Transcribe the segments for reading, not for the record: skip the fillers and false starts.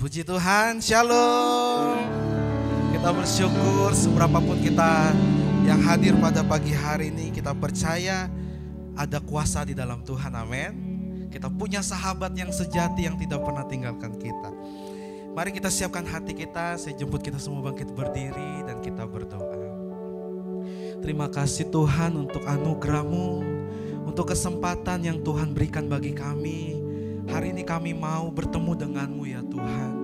Puji Tuhan, shalom. Kita bersyukur seberapapun kita yang hadir pada pagi hari ini, kita percaya ada kuasa di dalam Tuhan, amin. Kita punya sahabat yang sejati yang tidak pernah tinggalkan kita. Mari kita siapkan hati kita, saya jemput kita semua bangkit berdiri dan kita berdoa. Terima kasih Tuhan untuk anugerah-Mu, untuk kesempatan yang Tuhan berikan bagi kami. Hari ini kami mau bertemu dengan-Mu ya Tuhan.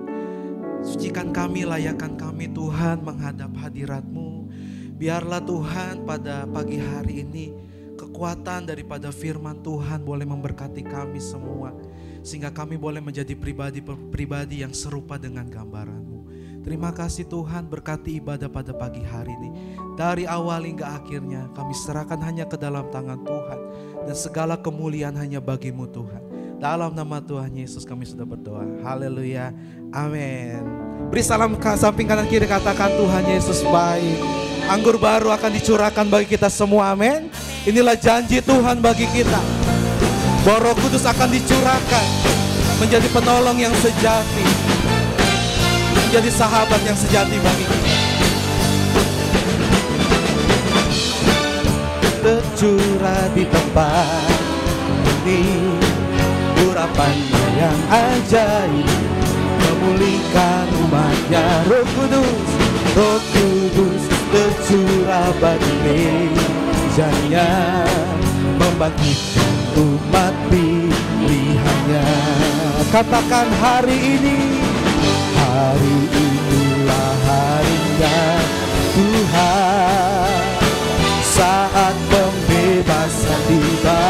Sucikan kami, layakkan kami Tuhan menghadap hadirat-Mu. Biarlah Tuhan pada pagi hari ini kekuatan daripada firman Tuhan boleh memberkati kami semua. Sehingga kami boleh menjadi pribadi yang serupa dengan gambaran-Mu. Terima kasih Tuhan, berkati ibadah pada pagi hari ini. Dari awal hingga akhirnya kami serahkan hanya ke dalam tangan Tuhan. Dan segala kemuliaan hanya bagi-Mu Tuhan. Dalam nama Tuhan Yesus kami sudah berdoa. Haleluya. Amin. Beri salam ke samping kanan kiri, katakan Tuhan Yesus baik. Anggur baru akan dicurahkan bagi kita semua. Amin. Inilah janji Tuhan bagi kita. Bahwa Roh Kudus akan dicurahkan menjadi penolong yang sejati, menjadi sahabat yang sejati bagi kita. Tercurah di tempat ini urapannya yang ajaib, memulihkan umatnya. Roh Kudus tercurah bagi mejanya, membangkitkan umat pilihannya. Katakan hari inilah harinya Tuhan, saat pembebasan tiba.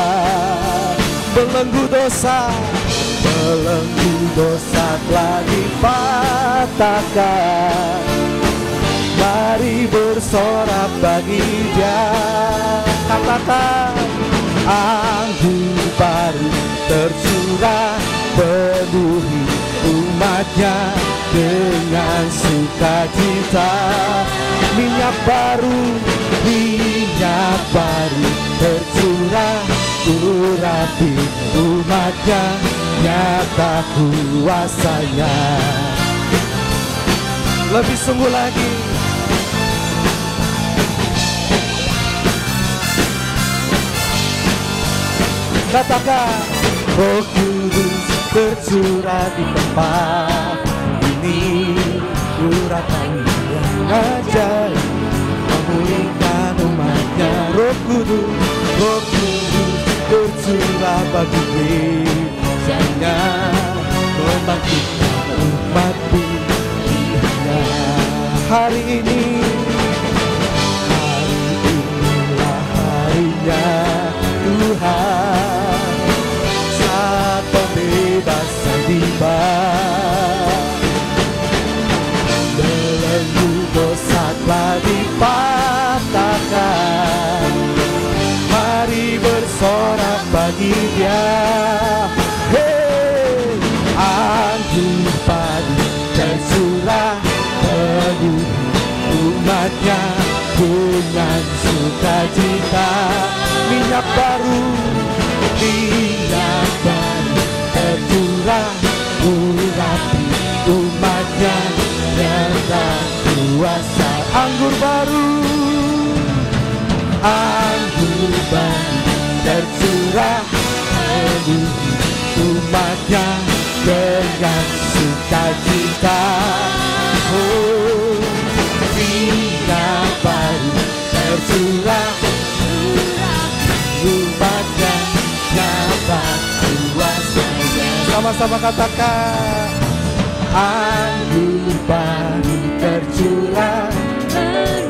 Belenggu dosa telah dipatahkan. Mari bersorak bagi Dia. Katakan anggur baru tercurah, penuhi umatnya dengan sukacita. Minyak baru tercurah, urapi umatnya, nyata kuasanya. Lebih sungguh lagi. Katakan Roh Kudus tercurah di tempat ini, urapan yang ajaib, memulihkan umatnya. Roh Kudus tercurah bagi mejanya, membangkitkan umat pilihannya. Hari inilah harinya Tuhan, saat pembebasan tiba. Belenggu dosa telah dipatahkan. Mari bersorak bagi Dia. Hey, anggur baru tercurah, penuhi umatnya dengan sukacita. Minyak baru tercurah, urapi umatnya dengan kuasa. Anggur baru tercurah, penuhi umatnya dengan sukacita. Oh, minyak baru tercurah, umatnya dapat kuasanya. Sama-sama katakan anggur baru tercurah.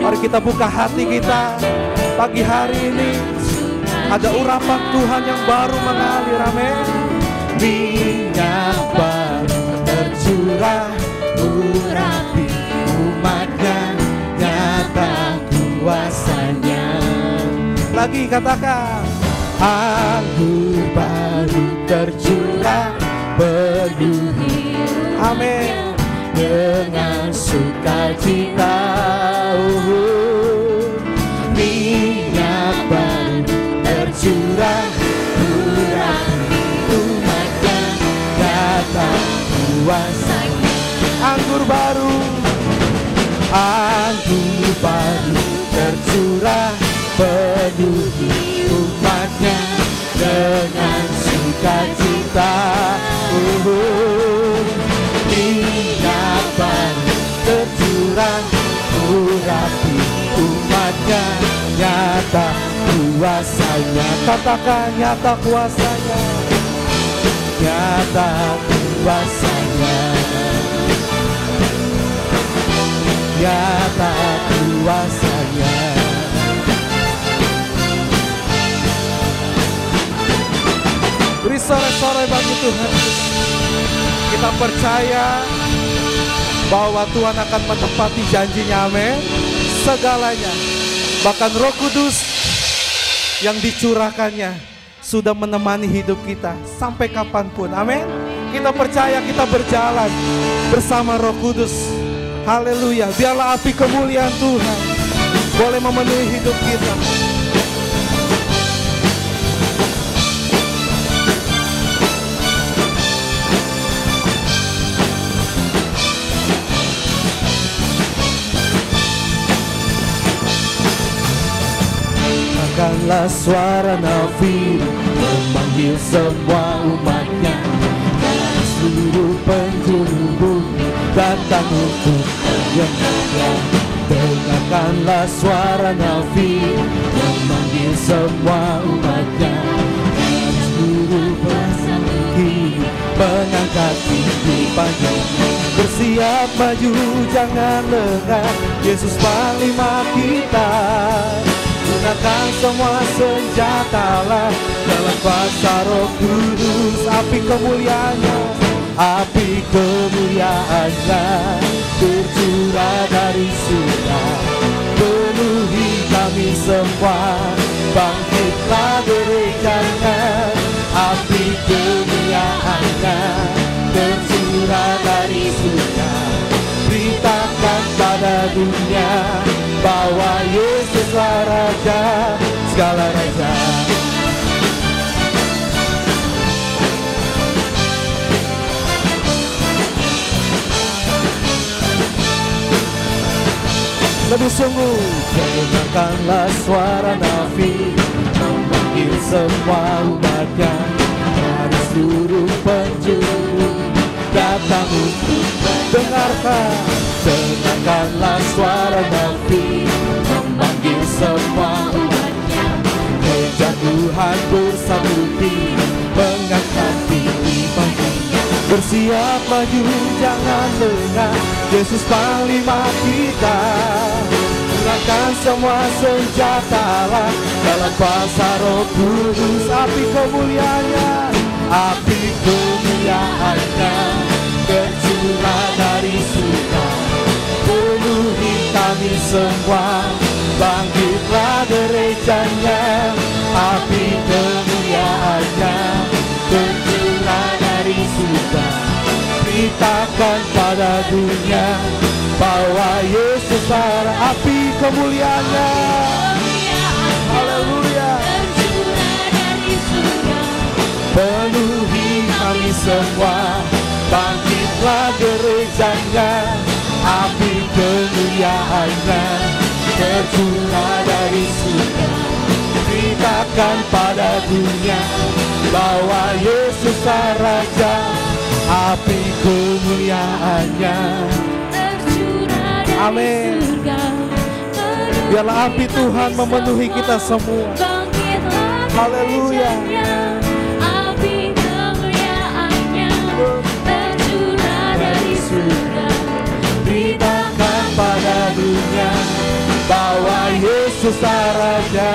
Mari kita buka hati kita pagi hari ini. Ada urapan Tuhan yang baru mengalir, amin. Minyak baru tercurah, urapi umatnya, nyata kuasanya. Lagi katakan anggur baru tercurah, penuhi, amin, dengan sukacita. Minyak baru tercurah, urapi umatnya, datang kuasa. nyata kuasanya. Katakan nyata kuasanya, nyata kuasanya, nyata kuasanya. Beri sorak-sorai bagi Tuhan. Kita percaya bahwa Tuhan akan menepati janjinya, amin. Segalanya, bahkan Roh Kudus yang dicurahkannya sudah menemani hidup kita sampai kapanpun, amin. Kita percaya kita berjalan bersama Roh Kudus. Haleluya. Biarlah api kemuliaan Tuhan boleh memenuhi hidup kita. Dengarkanlah suara Nabi memanggil semua umatnya dari seluruh penjuru bumi datang untuk menyembahnya. Dengarkanlah suara Nabi memanggil semua umatnya dari seluruh penjuru mengangkat tinggi panjangnya. Bersiap maju jangan lengah, Yesus panglima kita. Gunakan semua senjatalah dalam kuasa Roh Kudus. Api kemuliaannya, api kemuliaannya tercurah dari surga, penuhi kami semua. Bangkitlah gerejanya, api kemuliaannya tercurah dari surga. Beritakan pada dunia bahwa Yesuslah Raja segala raja. Lebih sungguh, dengarkanlah suara Nabi memanggil semua umatnya dari seluruh penjuru datang untuk dengarkanlah suara Nabi memanggil semua umatnya. Meja Tuhan bersatu diri mengangkat tinggi baginya. Bersiap maju jangan lengah, Yesus panglima kita. Gunakan semua senjatalah dalam kuasa Roh Kudus. Api kemuliaannya, api kemuliaannya tercurah dari surga, penuhi kami semua. Bangkitlah gerejanya, api kemuliaannya tercurah dari surga. Beritakan pada dunia bahwa Yesus adalah api kemuliaannya. Haleluya. Tercurah dari surga, penuhi kami semua. Bangkitlah gerejanya, api kemuliaannya tercurah dari surga. Beritakan pada dunia bahwa Yesus Raja, api kemuliaannya tercurah dari Amin. surga. Biarlah api Tuhan memenuhi kita semua. Haleluya. Beritakan pada dunia bahwa Yesus Raja,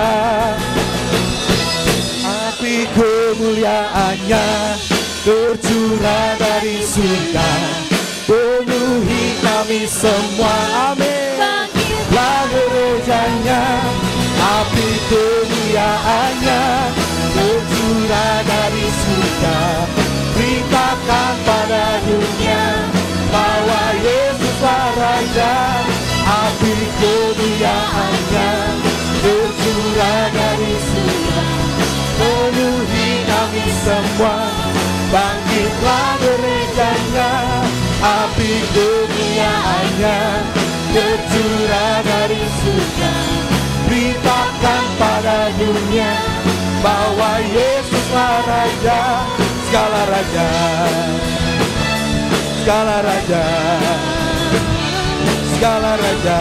Api kemuliaannya tercurah dari surga, penuhi kami semua. Amin. Bangkitlah gerejanya, api kemuliaannya tercurah dari surga. Beritakan pada dunia bahwa Yesuslah Raja, api kemuliaannya tercurah dari surga, penuhi kami semua. Bangkitlah gerejanya, api kemuliaannya tercurah dari surga. Beritakan pada dunia bahwa Yesuslah Raja, segala raja, segala raja, segala raja.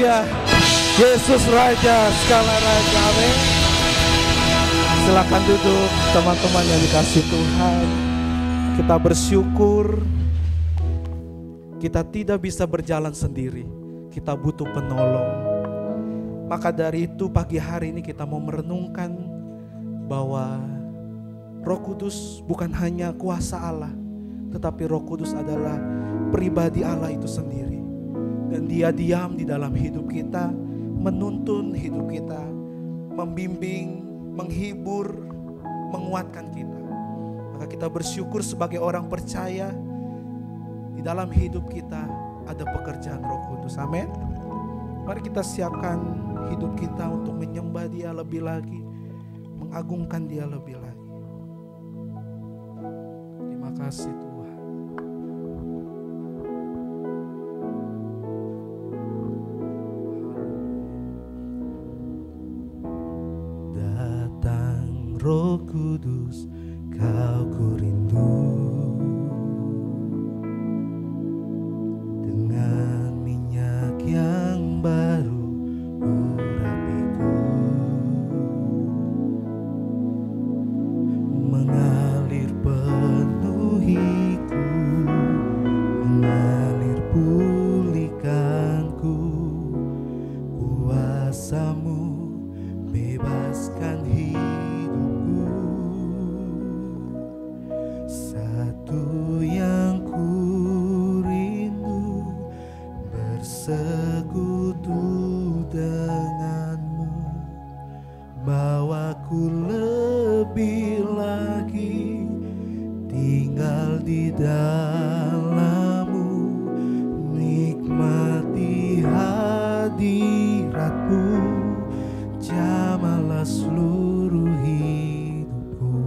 Haleluya. Yesus Raja, segala Raja. Amin. Silakan duduk teman-teman yang dikasih Tuhan. Kita bersyukur kita tidak bisa berjalan sendiri. Kita butuh penolong. Maka dari itu pagi hari ini kita mau merenungkan bahwa Roh Kudus bukan hanya kuasa Allah, tetapi Roh Kudus adalah pribadi Allah itu sendiri. Dan Dia diam di dalam hidup kita, menuntun hidup kita, membimbing, menghibur, menguatkan kita. Maka kita bersyukur sebagai orang percaya, di dalam hidup kita ada pekerjaan Roh Kudus. Amin. Mari kita siapkan hidup kita untuk menyembah Dia lebih lagi, mengagungkan Dia lebih lagi. Terima kasih Tuhan. Datang Roh Kudus, Kau ku rindu. Dengan minyak yang baru urapiku, mengalir penuhiku, mengalir pulihkanku. Kuasa-Mu bebaskan hidupku. Satu yang ku rindu, bersekutu denganmu. Bawaku lebih lagi tinggal di dalam-Mu, nikmati hadirat-Mu, jamalah seluruh hidupku.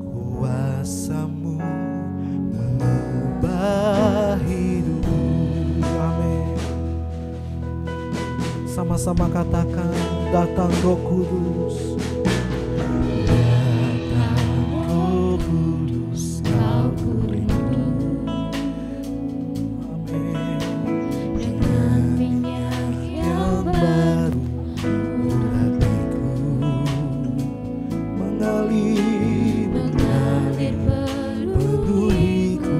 Kuasa-Mu mengubah hidupku. Amin. Sama-sama katakan, datang Roh Kudus. Datang Roh Kudus, Kau ku rindu. Amin. Dengan minyak yang Baru urapiku, mengalir mengalir penuhiku,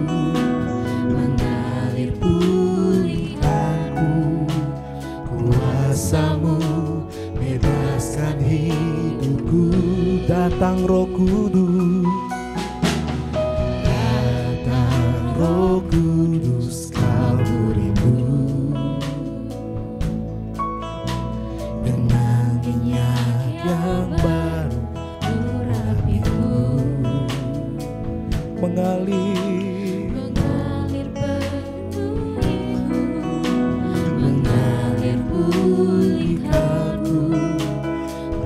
mengalir pulihkanku. Kuasa-Mu bebaskan hidupku. Datang Roh Kudus, datang Roh Kudus, Kau ku rindu. Dengan minyak yang baru urapiku, mengalir mengalir penuhiku, mengalir pulihkanku.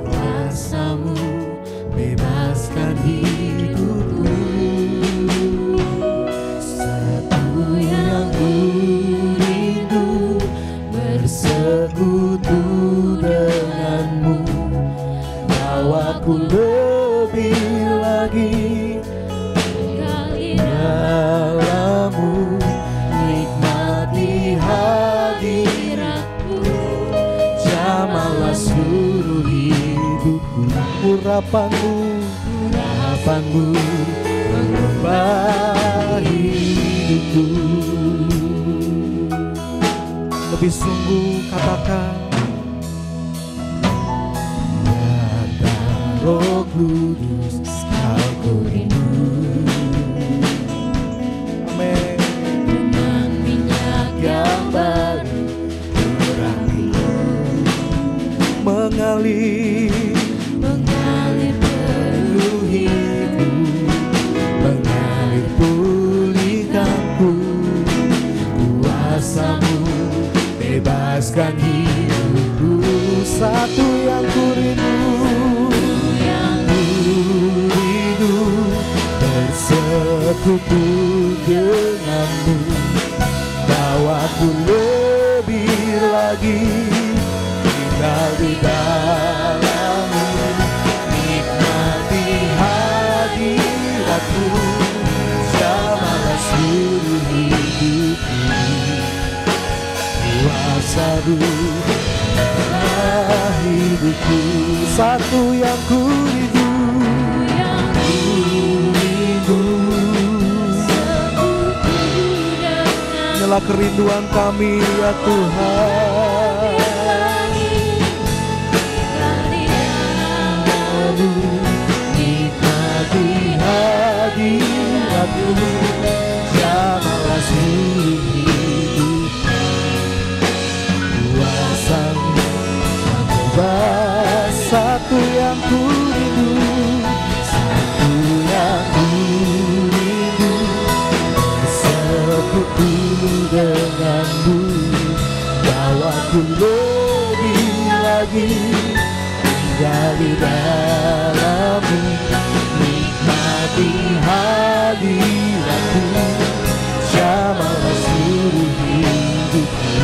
Kuasa-Mu bebaskan hidupku. Satu yang ku rindu, bersekutu denganmu. Bawaku lebih lagi dalam-Mu, nikmati hadirat-Mu, jamalah seluruh hidupku. Urapan-Mu, urapan-Mu mengubah hidupku. Lebih sungguh katakan, datang Roh Kudus, Kau ku rindu. Amin. Dengan minyak yang baru Urapiku, mengalir mengalir penuhiku, mengalir pulihkanku. Kuasa-Mu bebaskan hidupku. Satu yang ku rindu, bersekutu denganmu. Bawaku lebih lagi tinggal di dalam-Mu, nikmati hadirat-Mu, jamalah seluruh hidupku. kuasa-Mu hidupku. Satu yang ku rindu, inilah kerinduan kami ya Tuhan. Nikmati hadirat-Mu, jamalah seluruh hidup. Kuasa-Mu mengubah. Satu yang ku rindu, satu yang ku rindu, bersekutu dengan-Mu, bawaku lebih lagi tinggal di dalam-Mu. Nikmati hadirat-Mu, jamalah seluruh hidupku.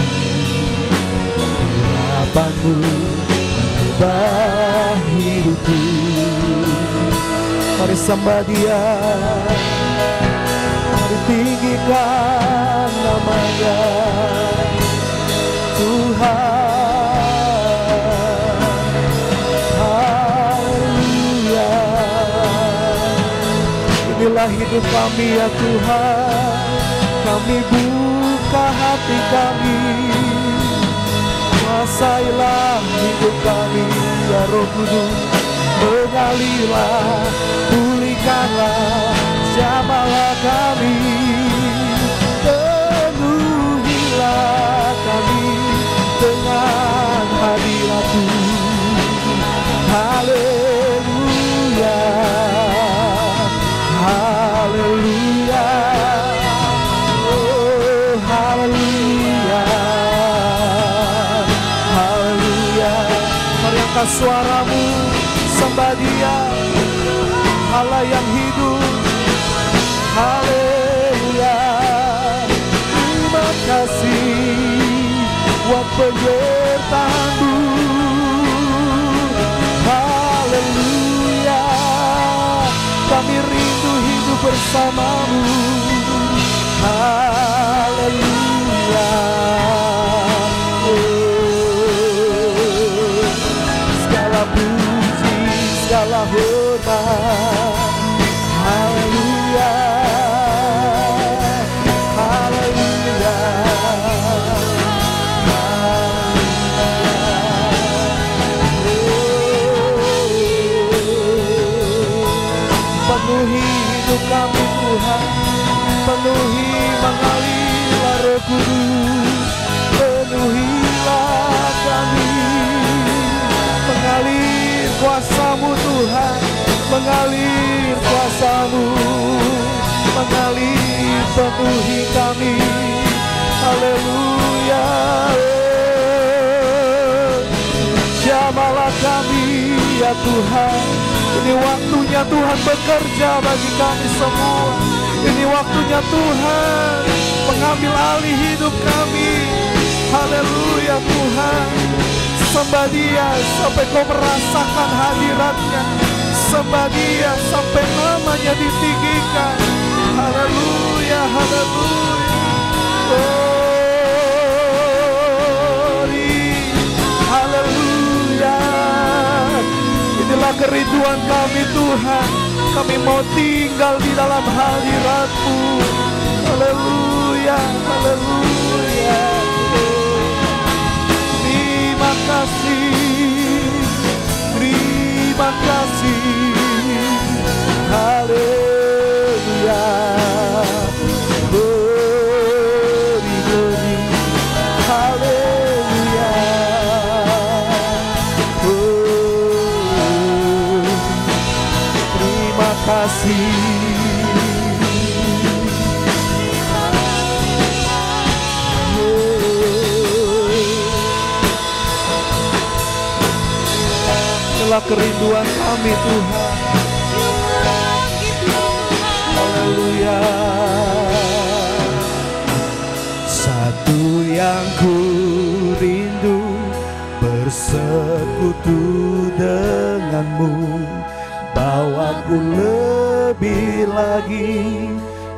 Urapan-Mu mengubah hidupku. Mari sembah Dia, mari tinggikan nama-Nya Tuhan. Haleluya. Inilah hidup kami ya Tuhan. Kami buka hati kami, kuasailah hidup kami ya Roh Kudus. Mengalirlah, pulihkanlah, jamalah kami, penuhilah kami dengan hadirat-Mu. Haleluya, haleluya, oh haleluya, haleluya. Mari angkat suaramu, sembah Dia, Allah yang hidup. Haleluya. Terima kasih buat penyertaan-Mu. Haleluya. Kami rindu hidup bersama-Mu. Haleluya. Segala puji, segala hormat. Haleluya, haleluya, penuhi hidup kami Tuhan, penuhi mengalirlah Roh Kudus, penuhilah kami, mengalir kuasa-Mu Tuhan, mengalir kuasa-Mu, mengalir penuhi kami. Haleluya. Jamalah kami ya Tuhan. Ini waktunya Tuhan bekerja bagi kami semua. Ini waktunya Tuhan mengambil alih hidup kami. Haleluya Tuhan. Sembah Dia sampai kau merasakan hadirat-Nya. Sembah Dia sampai namanya ditinggikan. Haleluya, haleluya. Glory, haleluya. Inilah kerinduan kami Tuhan. Kami mau tinggal di dalam hadirat-Mu. Haleluya, haleluya. Terima kasih, terima kasih. Haleluya. Glory, glory. Haleluya. Oh, terima kasih. Inilah kerinduan kami Tuhan. Haleluya. Satu yang ku rindu, bersekutu dengan-Mu, bawaku lebih lagi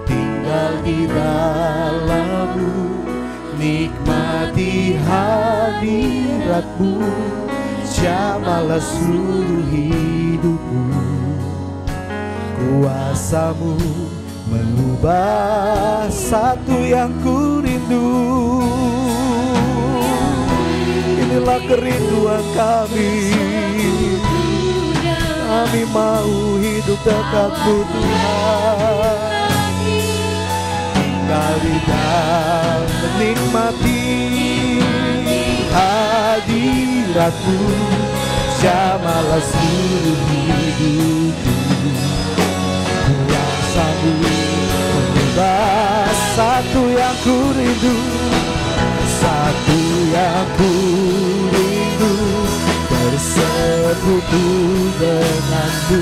tinggal di dalam-Mu. Menikmati hadirat-Mu, jamalah seluruh hidupku. Kuasa-Mu mengubah satu yang ku rindu. Inilah kerinduan kami. Kami mau hidup dekat-Mu Tuhan. Tinggal di dalam menikmati hadirat-Mu, jamalah seluruh hidupku. Kuasa-Mu mengubah satu yang ku rindu. Satu yang ku rindu, bersekutu dengan-Mu.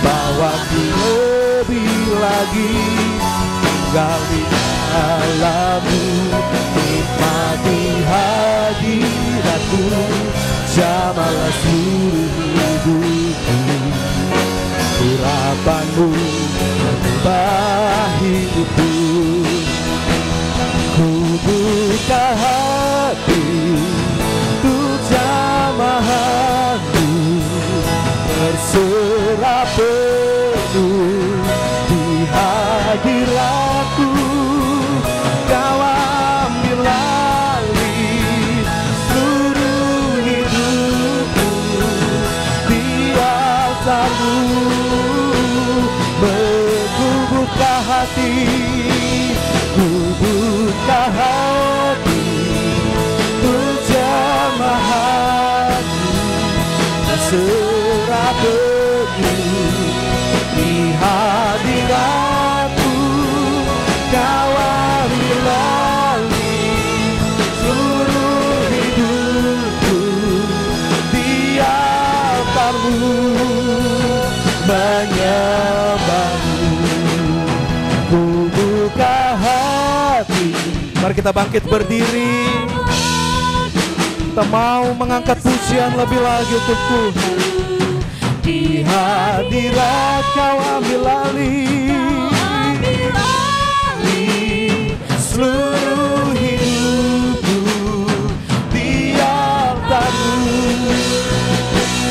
Bawaku lebih lagi tinggal di dalam-Mu, nikmati hadirat-Mu, jamalah seluruh hidupku. Urapan-Mu mengubah hidupku. Ku buka hati untuk jamahan-Mu, berserah penuh di hadirat-Mu. Kau ambil alih seluruh hidupku di altar-Mu. Ku buka hati, ku buka hati untuk jamahan-Mu, berserah penuh di hadirat-Mu. Kau ambil alih seluruh hidupku di altar-Mu, menyembah-Mu. Ku buka hati. Mari kita bangkit berdiri. Kita mau mengangkat pujian lebih lagi untuk Tuhan. Di hadirat Kau ambil alih seluruh hidupku di altar-Mu,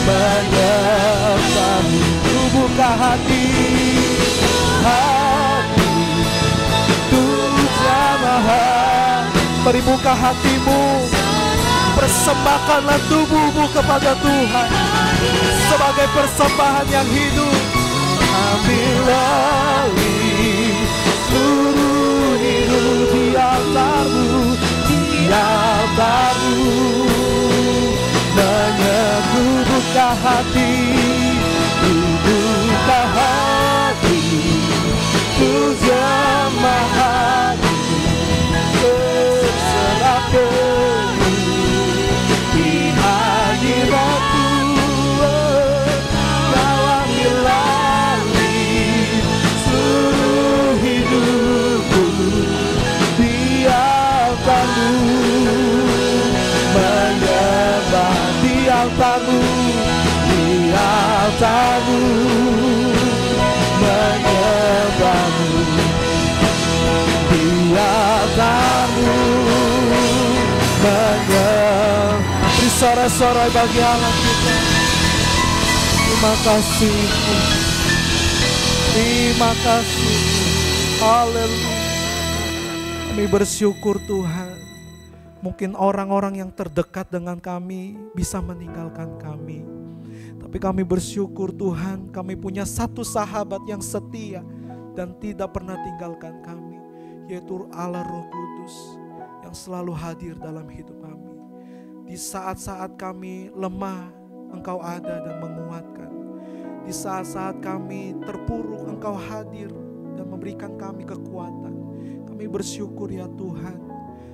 menyembah-Mu. Ku buka hati, hati untuk jamahan. Mari buka hatimu, persembahkanlah tubuhmu kepada Tuhan sebagai persembahan yang hidup. Ambil alih seluruh hidup di altar-Mu, di altar-Mu. Ku buka hati, ku buka hati, ku jamahan-Mu, berserah penuh di hadirat-Mu. Kau ambil alih seluruh hidupku di altar-Mu, menyembah di altar-Mu, di altar-Mu, menyembah-Mu di altar-Mu, menyembah. Beri sorak-sorai bagi Allah kita. Terima kasih, terima kasih. Haleluya. Kami bersyukur Tuhan. Mungkin orang-orang yang terdekat dengan kami bisa meninggalkan kami. Tapi kami bersyukur Tuhan, kami punya satu sahabat yang setia dan tidak pernah tinggalkan kami, yaitu Allah Roh Kudus yang selalu hadir dalam hidup kami. Di saat-saat kami lemah, Engkau ada dan menguatkan. Di saat-saat kami terpuruk, Engkau hadir dan memberikan kami kekuatan. Kami bersyukur ya Tuhan,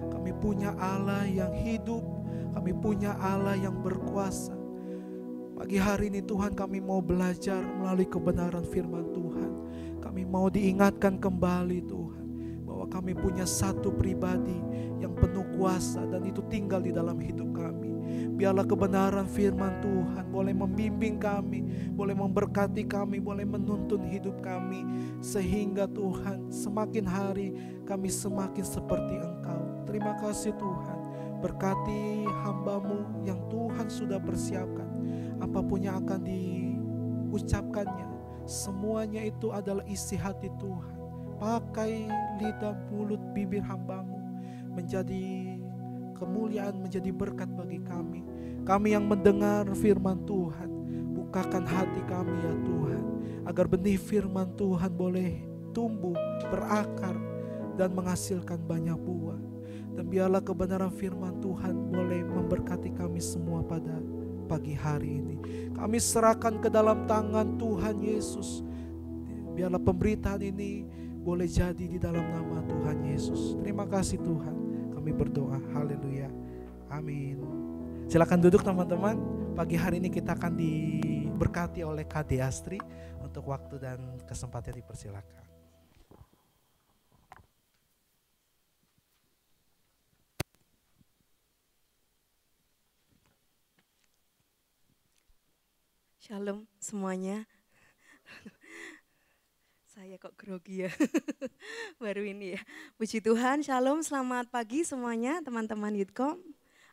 kami punya Allah yang hidup, kami punya Allah yang berkuasa. Pagi hari ini Tuhan, kami mau belajar melalui kebenaran firman Tuhan. Kami mau diingatkan kembali Tuhan, bahwa kami punya satu pribadi yang penuh kuasa dan itu tinggal di dalam hidup kami. Biarlah kebenaran firman Tuhan boleh membimbing kami, boleh memberkati kami, boleh menuntun hidup kami. Sehingga Tuhan, semakin hari kami semakin seperti Engkau. Terima kasih Tuhan. Berkati hamba-Mu yang Tuhan sudah persiapkan. Apapun yang akan diucapkannya, semuanya itu adalah isi hati Tuhan. Pakai lidah, mulut, bibir hamba-Mu menjadi kemuliaan, menjadi berkat bagi kami. Kami yang mendengar firman Tuhan, bukakan hati kami ya Tuhan, agar benih firman Tuhan boleh tumbuh, berakar, dan menghasilkan banyak buah. Dan biarlah kebenaran firman Tuhan boleh memberkati kami semua pada pagi hari ini. Kami serahkan ke dalam tangan Tuhan Yesus. Biarlah pemberitaan ini boleh jadi di dalam nama Tuhan Yesus. Terima kasih Tuhan. Kami berdoa. Haleluya. Amin. Silakan duduk teman-teman. Pagi hari ini kita akan diberkati oleh Kak Deastri. Untuk waktu dan kesempatan dipersilakan. Shalom semuanya. Saya kok grogi ya. Baru ini ya. Puji Tuhan, shalom, selamat pagi semuanya teman-teman Youthcom.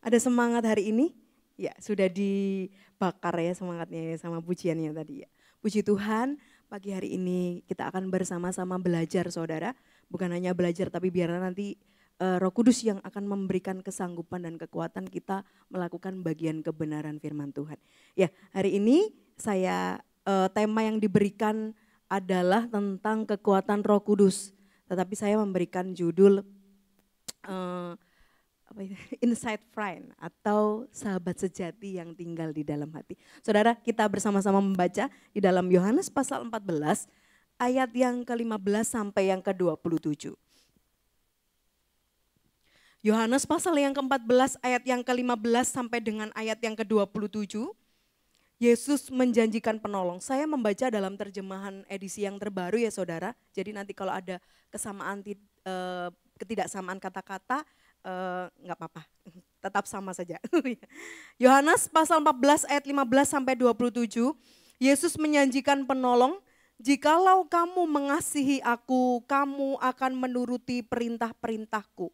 Ada semangat hari ini? Ya, sudah dibakar ya semangatnya ya sama pujiannya tadi ya. Puji Tuhan, pagi hari ini kita akan bersama-sama belajar saudara. Bukan hanya belajar tapi biar nanti Roh Kudus yang akan memberikan kesanggupan dan kekuatan kita melakukan bagian kebenaran firman Tuhan. Ya, hari ini saya tema yang diberikan adalah tentang kekuatan Roh Kudus. Tetapi saya memberikan judul Inside Friend atau sahabat sejati yang tinggal di dalam hati. Saudara, kita bersama-sama membaca di dalam Yohanes pasal 14 ayat yang ke-15 sampai yang ke-27. Yohanes pasal yang ke-14 ayat yang ke-15 sampai dengan ayat yang ke-27. Yesus menjanjikan penolong. Saya membaca dalam terjemahan edisi yang terbaru ya saudara. Jadi nanti kalau ada kesamaan ketidaksamaan kata-kata enggak apa-apa. Tetap sama saja. Yohanes pasal 14 ayat 15 sampai 27. Yesus menjanjikan penolong. Jikalau kamu mengasihi aku, kamu akan menuruti perintah-perintahku.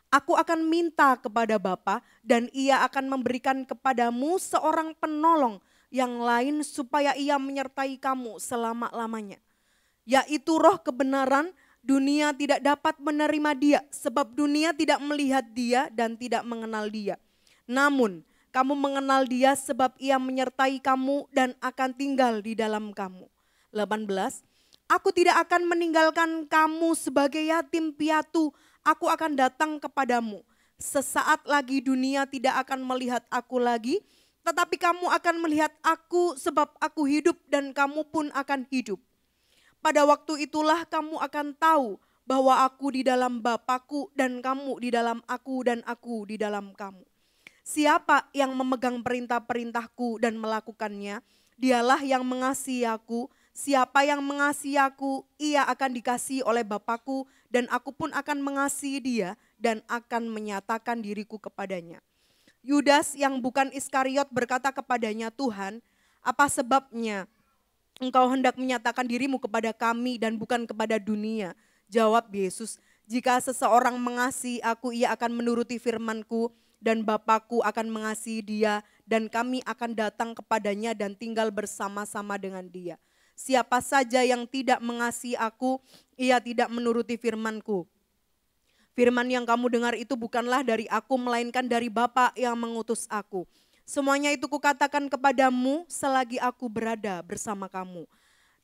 Aku akan minta kepada Bapa dan ia akan memberikan kepadamu seorang penolong yang lain supaya ia menyertai kamu selama-lamanya. Yaitu Roh kebenaran, dunia tidak dapat menerima dia sebab dunia tidak melihat dia dan tidak mengenal dia. Namun kamu mengenal dia sebab ia menyertai kamu dan akan tinggal di dalam kamu. 18. Aku tidak akan meninggalkan kamu sebagai yatim piatu. Aku akan datang kepadamu. Sesaat lagi dunia tidak akan melihat aku lagi, tetapi kamu akan melihat aku sebab aku hidup dan kamu pun akan hidup. Pada waktu itulah kamu akan tahu bahwa aku di dalam Bapa-Ku dan kamu di dalam aku dan aku di dalam kamu. Siapa yang memegang perintah-perintahku dan melakukannya, dialah yang mengasihi aku. Siapa yang mengasihi aku, ia akan dikasihi oleh Bapa-Ku dan aku pun akan mengasihi dia dan akan menyatakan diriku kepadanya. Yudas yang bukan Iskariot berkata kepadanya, Tuhan, apa sebabnya engkau hendak menyatakan dirimu kepada kami dan bukan kepada dunia? Jawab Yesus, jika seseorang mengasihi aku, ia akan menuruti firman-Ku dan Bapa-Ku akan mengasihi dia dan kami akan datang kepadanya dan tinggal bersama-sama dengan dia. Siapa saja yang tidak mengasihi aku, ia tidak menuruti firman-Ku. Firman yang kamu dengar itu bukanlah dari aku, melainkan dari Bapa yang mengutus aku. Semuanya itu kukatakan kepadamu selagi aku berada bersama kamu.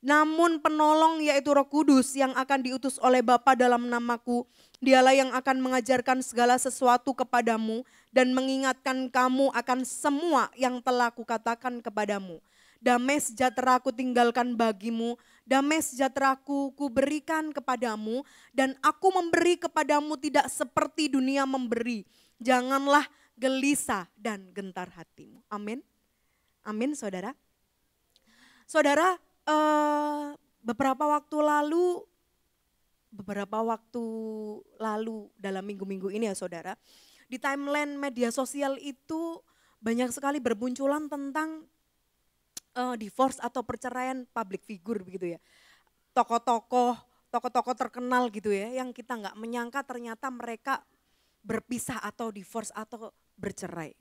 Namun penolong yaitu Roh Kudus yang akan diutus oleh Bapa dalam namaku, dialah yang akan mengajarkan segala sesuatu kepadamu dan mengingatkan kamu akan semua yang telah kukatakan kepadamu. Damai sejahtera aku tinggalkan bagimu, damai sejahtera aku berikan kepadamu, dan aku memberi kepadamu tidak seperti dunia memberi. Janganlah gelisah dan gentar hatimu. Amin. Amin saudara. Saudara, beberapa waktu lalu dalam minggu-minggu ini ya saudara, di timeline media sosial itu banyak sekali bermunculan tentang divorce atau perceraian public figure begitu ya. Tokoh-tokoh terkenal gitu ya, yang kita nggak menyangka ternyata mereka berpisah atau divorce atau bercerai.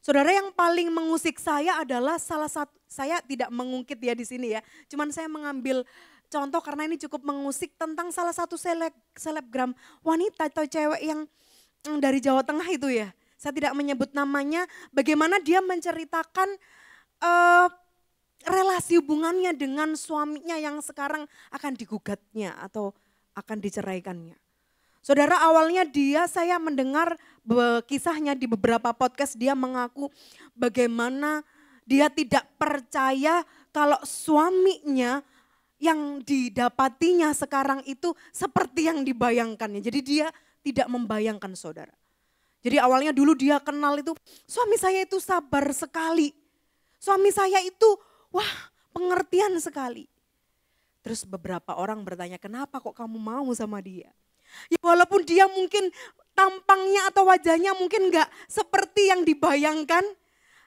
Saudara, yang paling mengusik saya adalah salah satu, saya tidak mengungkit ya di sini ya, cuman saya mengambil contoh karena ini cukup mengusik tentang salah satu selebgram wanita atau cewek yang dari Jawa Tengah itu ya. Saya tidak menyebut namanya, bagaimana dia menceritakan relasi hubungannya dengan suaminya yang sekarang akan digugatnya atau akan diceraikannya. Saudara, awalnya saya mendengar kisahnya di beberapa podcast, dia mengaku bagaimana dia tidak percaya kalau suaminya yang didapatinya sekarang itu seperti yang dibayangkannya. Jadi dia tidak membayangkan, saudara. Jadi awalnya dulu dia kenal itu, suami saya itu sabar sekali. Suami saya itu, wah, pengertian sekali. Terus beberapa orang bertanya, kenapa kok kamu mau sama dia? Ya walaupun dia mungkin tampangnya atau wajahnya mungkin enggak seperti yang dibayangkan.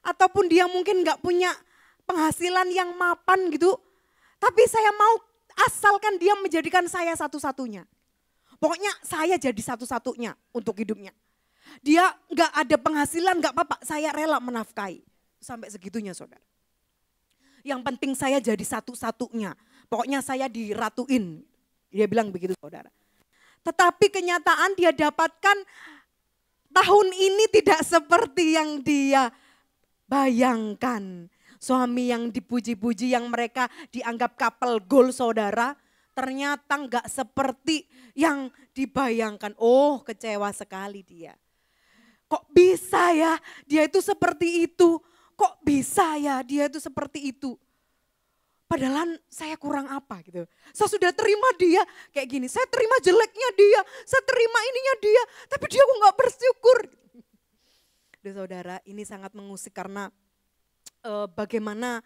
Ataupun dia mungkin enggak punya penghasilan yang mapan gitu. Tapi saya mau asalkan dia menjadikan saya satu-satunya. Pokoknya saya jadi satu-satunya untuk hidupnya. Dia enggak ada penghasilan, enggak apa-apa, saya rela menafkahi. Sampai segitunya, saudara. Yang penting saya jadi satu-satunya. Pokoknya saya diratuin. Dia bilang begitu, saudara. Tetapi kenyataan dia dapatkan tahun ini tidak seperti yang dia bayangkan. Suami yang dipuji-puji, yang mereka dianggap couple goal, saudara, ternyata enggak seperti yang dibayangkan. Oh, kecewa sekali dia. Kok bisa ya dia itu seperti itu? Kok bisa ya dia itu seperti itu? Padahal saya kurang apa gitu. Saya sudah terima dia kayak gini. Saya terima jeleknya dia, saya terima ininya dia. Tapi dia kok gak bersyukur. Duh, saudara, ini sangat mengusik karena bagaimana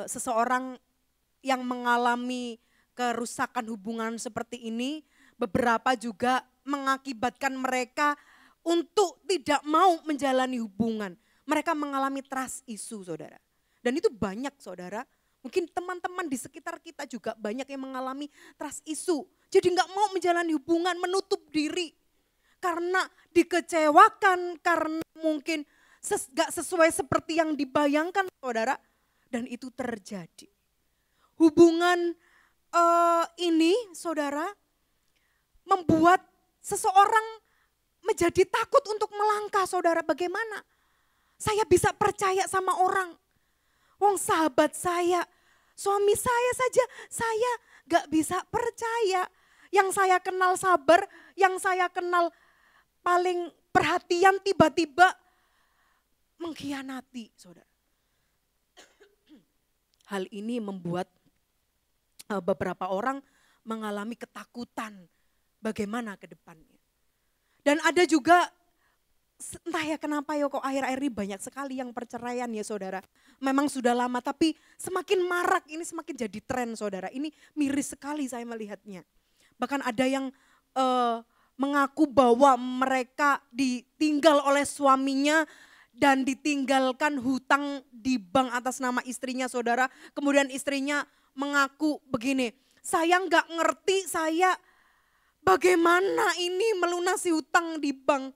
seseorang yang mengalami kerusakan hubungan seperti ini, beberapa juga mengakibatkan mereka untuk tidak mau menjalani hubungan. Mereka mengalami trust issue, saudara. Dan itu banyak, saudara. Mungkin teman-teman di sekitar kita juga banyak yang mengalami trust issue. Jadi nggak mau menjalani hubungan, menutup diri. Karena dikecewakan, karena mungkin gak sesuai seperti yang dibayangkan, saudara. Dan itu terjadi. Hubungan ini, saudara, membuat seseorang menjadi takut untuk melangkah, saudara. Bagaimana saya bisa percaya sama orang? Wong sahabat saya, suami saya saja, saya gak bisa percaya. Yang saya kenal sabar, yang saya kenal paling perhatian tiba-tiba mengkhianati, saudara. Hal ini membuat beberapa orang mengalami ketakutan bagaimana ke depannya. Dan ada juga, entah ya kenapa ya kok akhir-akhir ini banyak sekali yang perceraian ya, saudara. Memang sudah lama tapi semakin marak, ini semakin jadi tren, saudara. Ini miris sekali saya melihatnya. Bahkan ada yang mengaku bahwa mereka ditinggal oleh suaminya dan ditinggalkan hutang di bank atas nama istrinya, saudara. Kemudian istrinya mengaku begini, saya nggak ngerti saya bagaimana ini melunasi hutang di bank.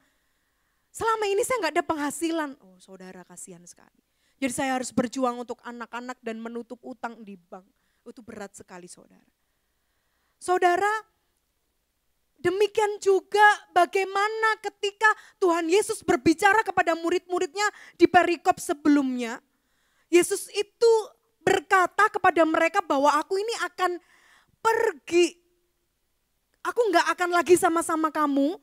Selama ini saya nggak ada penghasilan. Oh, saudara, kasihan sekali. Jadi saya harus berjuang untuk anak-anak dan menutup utang di bank. Itu berat sekali, saudara. Saudara, demikian juga bagaimana ketika Tuhan Yesus berbicara kepada murid-muridnya di perikop sebelumnya. Yesus itu berkata kepada mereka bahwa aku ini akan pergi. Aku nggak akan lagi sama-sama kamu,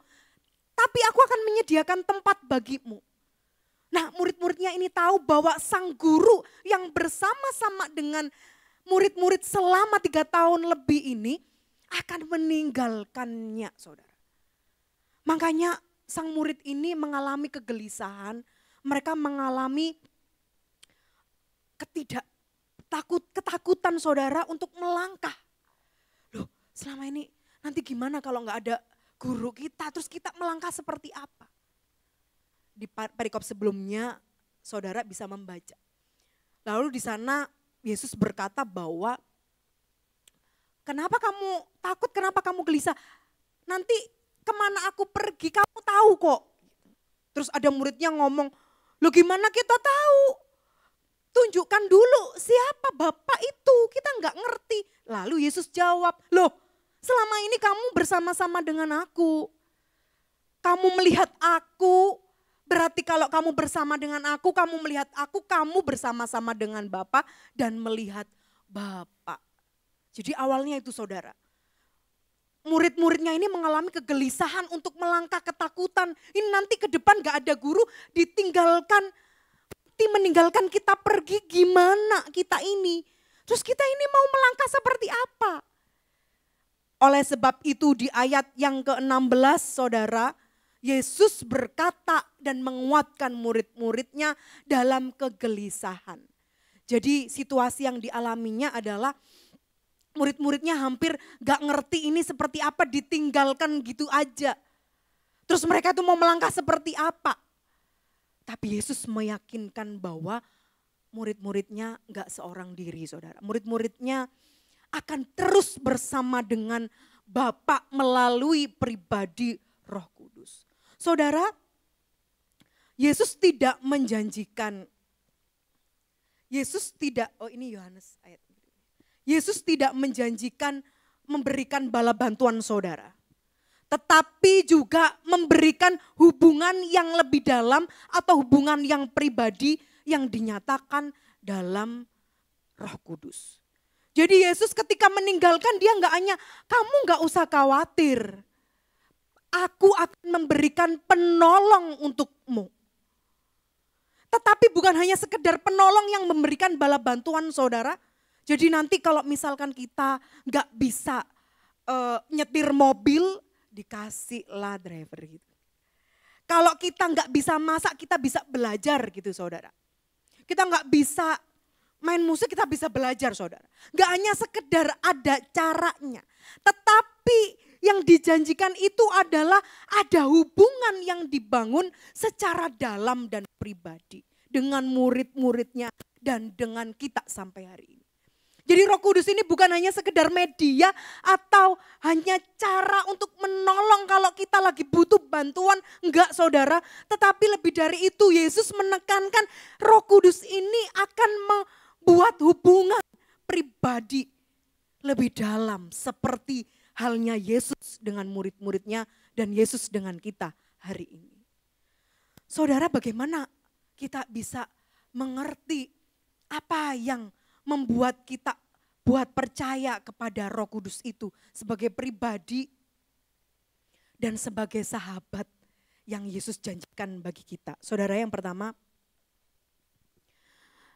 tapi aku akan menyediakan tempat bagimu. Nah, murid-muridnya ini tahu bahwa sang guru yang bersama-sama dengan murid-murid selama 3 tahun lebih ini akan meninggalkannya, saudara. Makanya sang murid ini mengalami kegelisahan, mereka mengalami ketakutan, saudara, untuk melangkah. Loh, selama ini nanti gimana kalau nggak ada guru kita, terus kita melangkah seperti apa? Di perikop sebelumnya, saudara bisa membaca. Lalu di sana Yesus berkata bahwa kenapa kamu takut, kenapa kamu gelisah? Nanti kemana aku pergi kamu tahu kok. Terus ada muridnya ngomong, loh gimana kita tahu? Tunjukkan dulu siapa Bapak itu, kita nggak ngerti. Lalu Yesus jawab, loh selama ini kamu bersama-sama dengan aku. Kamu melihat aku, berarti kalau kamu bersama dengan aku, kamu melihat aku, kamu bersama-sama dengan Bapa dan melihat Bapa. Jadi awalnya itu saudara. Murid-muridnya ini mengalami kegelisahan untuk melangkah ketakutan. Ini nanti ke depan gak ada guru, meninggalkan kita pergi, gimana kita ini. Terus kita ini mau melangkah seperti apa? Oleh sebab itu di ayat yang ke-16 saudara, Yesus berkata dan menguatkan murid-muridnya dalam kegelisahan. Jadi situasi yang dialaminya adalah murid-muridnya hampir gak ngerti ini seperti apa, ditinggalkan gitu aja. Terus mereka tuh mau melangkah seperti apa. Tapi Yesus meyakinkan bahwa murid-muridnya gak seorang diri saudara. Murid-muridnya akan terus bersama dengan Bapa melalui pribadi Roh Kudus. Saudara, Yesus tidak menjanjikan, ini Yohanes ayat. Yesus tidak menjanjikan memberikan bala bantuan saudara. Tetapi juga memberikan hubungan yang lebih dalam atau hubungan yang pribadi yang dinyatakan dalam Roh Kudus. Jadi Yesus ketika meninggalkan dia nggak hanya, kamu nggak usah khawatir. Aku akan memberikan penolong untukmu. Tetapi bukan hanya sekedar penolong yang memberikan bala bantuan saudara. Jadi nanti kalau misalkan kita nggak bisa nyetir mobil, dikasihlah driver gitu. Kalau kita nggak bisa masak, kita bisa belajar gitu saudara. Kita nggak bisa main musik, kita bisa belajar saudara. Nggak hanya sekedar ada caranya. Tetapi yang dijanjikan itu adalah ada hubungan yang dibangun secara dalam dan pribadi. Dengan murid-muridnya dan dengan kita sampai hari ini. Jadi Roh Kudus ini bukan hanya sekedar media atau hanya cara untuk menolong kalau kita lagi butuh bantuan. Enggak saudara, tetapi lebih dari itu Yesus menekankan Roh Kudus ini akan membuat hubungan pribadi lebih dalam. Seperti halnya Yesus dengan murid-muridnya dan Yesus dengan kita hari ini. Saudara, bagaimana kita bisa mengerti apa yang membuat kita buat percaya kepada Roh Kudus itu sebagai pribadi dan sebagai sahabat yang Yesus janjikan bagi kita. Saudara, yang pertama,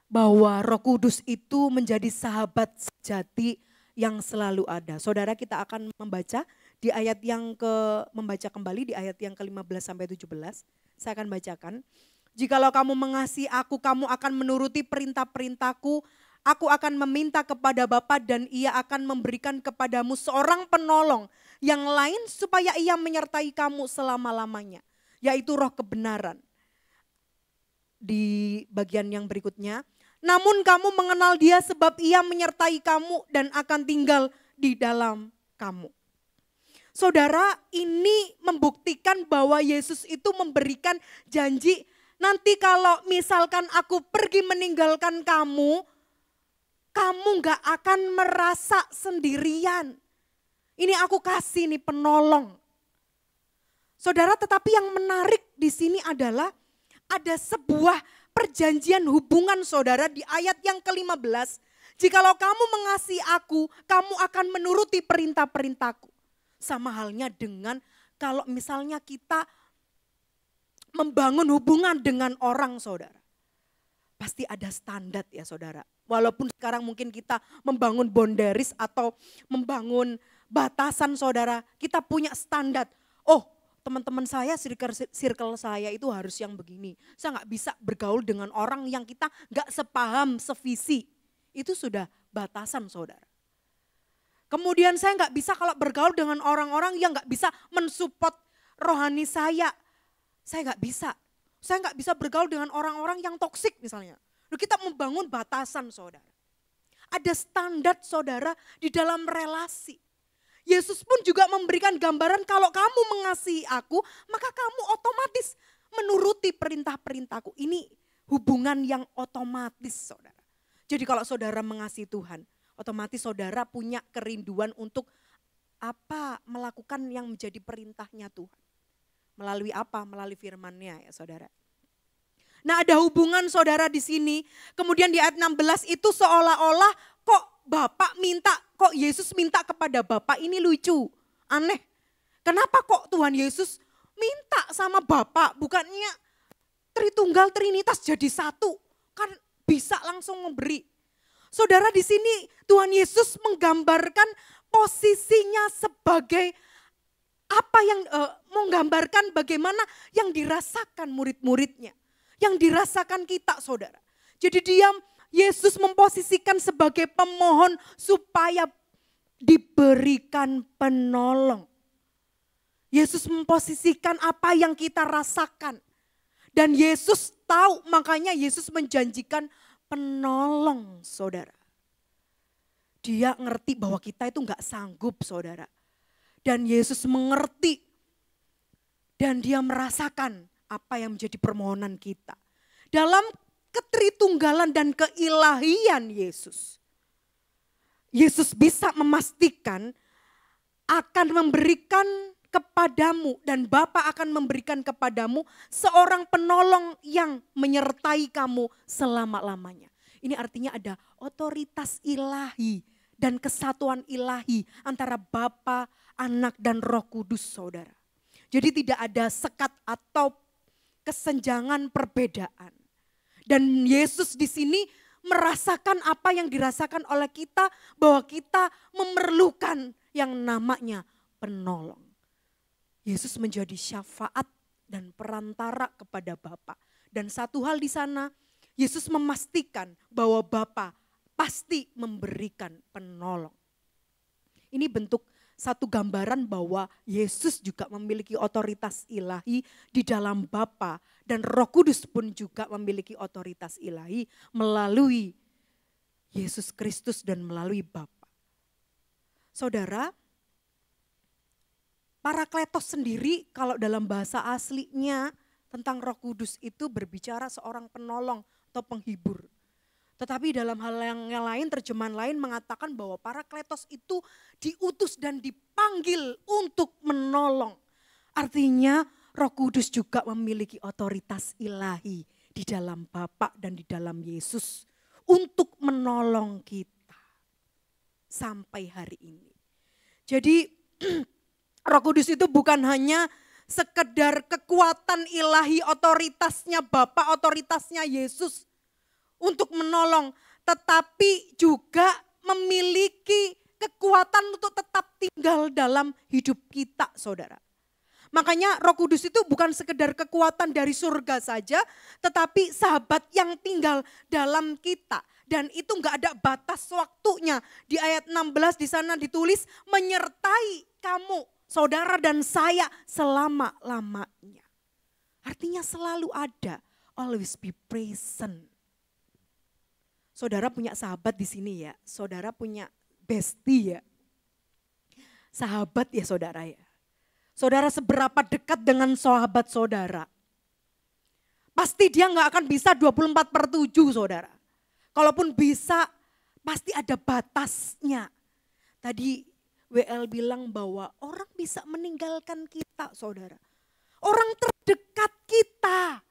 bahwa Roh Kudus itu menjadi sahabat sejati yang selalu ada. Saudara, kita akan membaca di ayat membaca kembali di ayat yang ke-15 sampai 17. Saya akan bacakan. Jikalau kamu mengasihi aku, kamu akan menuruti perintah-perintahku. Aku akan meminta kepada Bapa dan ia akan memberikan kepadamu seorang penolong yang lain supaya ia menyertai kamu selama-lamanya. Yaitu Roh kebenaran. Di bagian yang berikutnya. Namun kamu mengenal dia sebab ia menyertai kamu dan akan tinggal di dalam kamu. Saudara, ini membuktikan bahwa Yesus itu memberikan janji, nanti kalau misalkan aku pergi meninggalkan kamu, kamu gak akan merasa sendirian. Ini aku kasih nih penolong. Saudara, tetapi yang menarik di sini adalah ada sebuah perjanjian hubungan saudara di ayat yang ke-15. Jikalau kamu mengasihi aku, kamu akan menuruti perintah-perintahku. Sama halnya dengan kalau misalnya kita membangun hubungan dengan orang saudara. Pasti ada standar ya saudara. Walaupun sekarang mungkin kita membangun boundaries atau membangun batasan saudara. Kita punya standar. Oh, teman-teman saya, circle saya itu harus yang begini. Saya nggak bisa bergaul dengan orang yang kita nggak sepaham, sevisi. Itu sudah batasan saudara. Kemudian saya nggak bisa kalau bergaul dengan orang-orang yang nggak bisa mensupport rohani saya. Saya nggak bisa. Saya nggak bisa bergaul dengan orang-orang yang toksik misalnya. Kita membangun batasan saudara. Ada standar saudara di dalam relasi. Yesus pun juga memberikan gambaran kalau kamu mengasihi aku, maka kamu otomatis menuruti perintah-perintahku. Ini hubungan yang otomatis, saudara. Jadi kalau saudara mengasihi Tuhan, otomatis saudara punya kerinduan untuk apa? Melakukan yang menjadi perintahnya Tuhan. Melalui apa? Melalui firman-Nya ya saudara. Nah ada hubungan saudara di sini. Kemudian di ayat 16 itu seolah-olah kok Bapak minta, kok Yesus minta kepada Bapak, ini lucu, aneh. Kenapa kok Tuhan Yesus minta sama Bapak, bukannya Tritunggal Trinitas jadi satu, kan bisa langsung memberi. Saudara di sini Tuhan Yesus menggambarkan posisinya sebagai apa yang menggambarkan bagaimana yang dirasakan murid-muridnya, yang dirasakan kita saudara. Jadi Yesus memposisikan sebagai pemohon supaya diberikan penolong. Yesus memposisikan apa yang kita rasakan. Dan Yesus tahu, makanya Yesus menjanjikan penolong saudara. Dia ngerti bahwa kita itu gak sanggup saudara. Dan Yesus mengerti dan dia merasakan apa yang menjadi permohonan kita. Dalam ketritunggalan dan keilahian Yesus. Yesus bisa memastikan akan memberikan kepadamu dan Bapa akan memberikan kepadamu seorang penolong yang menyertai kamu selama-lamanya. Ini artinya ada otoritas ilahi dan kesatuan ilahi antara Bapa, Anak dan Roh Kudus saudara. Jadi tidak ada sekat atau kesenjangan perbedaan. Dan Yesus di sini merasakan apa yang dirasakan oleh kita, bahwa kita memerlukan yang namanya penolong. Yesus menjadi syafaat dan perantara kepada Bapa. Dan satu hal di sana, Yesus memastikan bahwa Bapa pasti memberikan penolong. Ini bentuk satu gambaran bahwa Yesus juga memiliki otoritas ilahi di dalam Bapa dan Roh Kudus pun juga memiliki otoritas ilahi melalui Yesus Kristus dan melalui Bapa. Saudara, Parakletos sendiri kalau dalam bahasa aslinya tentang Roh Kudus itu berbicara seorang penolong atau penghibur. Tetapi dalam hal yang lain, terjemahan lain mengatakan bahwa Parakletos itu diutus dan dipanggil untuk menolong. Artinya Roh Kudus juga memiliki otoritas ilahi di dalam Bapa dan di dalam Yesus untuk menolong kita sampai hari ini. Jadi Roh Kudus itu bukan hanya sekedar kekuatan ilahi, otoritasnya Bapa, otoritasnya Yesus untuk menolong, tetapi juga memiliki kekuatan untuk tetap tinggal dalam hidup kita, saudara. Makanya Roh Kudus itu bukan sekedar kekuatan dari surga saja, tetapi sahabat yang tinggal dalam kita. Dan itu enggak ada batas waktunya. Di ayat 16 di sana ditulis menyertai kamu, saudara dan saya selama-lamanya. Artinya selalu ada, always be present. Saudara punya sahabat di sini ya, saudara punya bestie ya. Sahabat ya saudara ya. Saudara seberapa dekat dengan sahabat saudara. Pasti dia gak akan bisa 24/7 saudara. Kalaupun bisa pasti ada batasnya. Tadi WL bilang bahwa orang bisa meninggalkan kita saudara. Orang terdekat kita.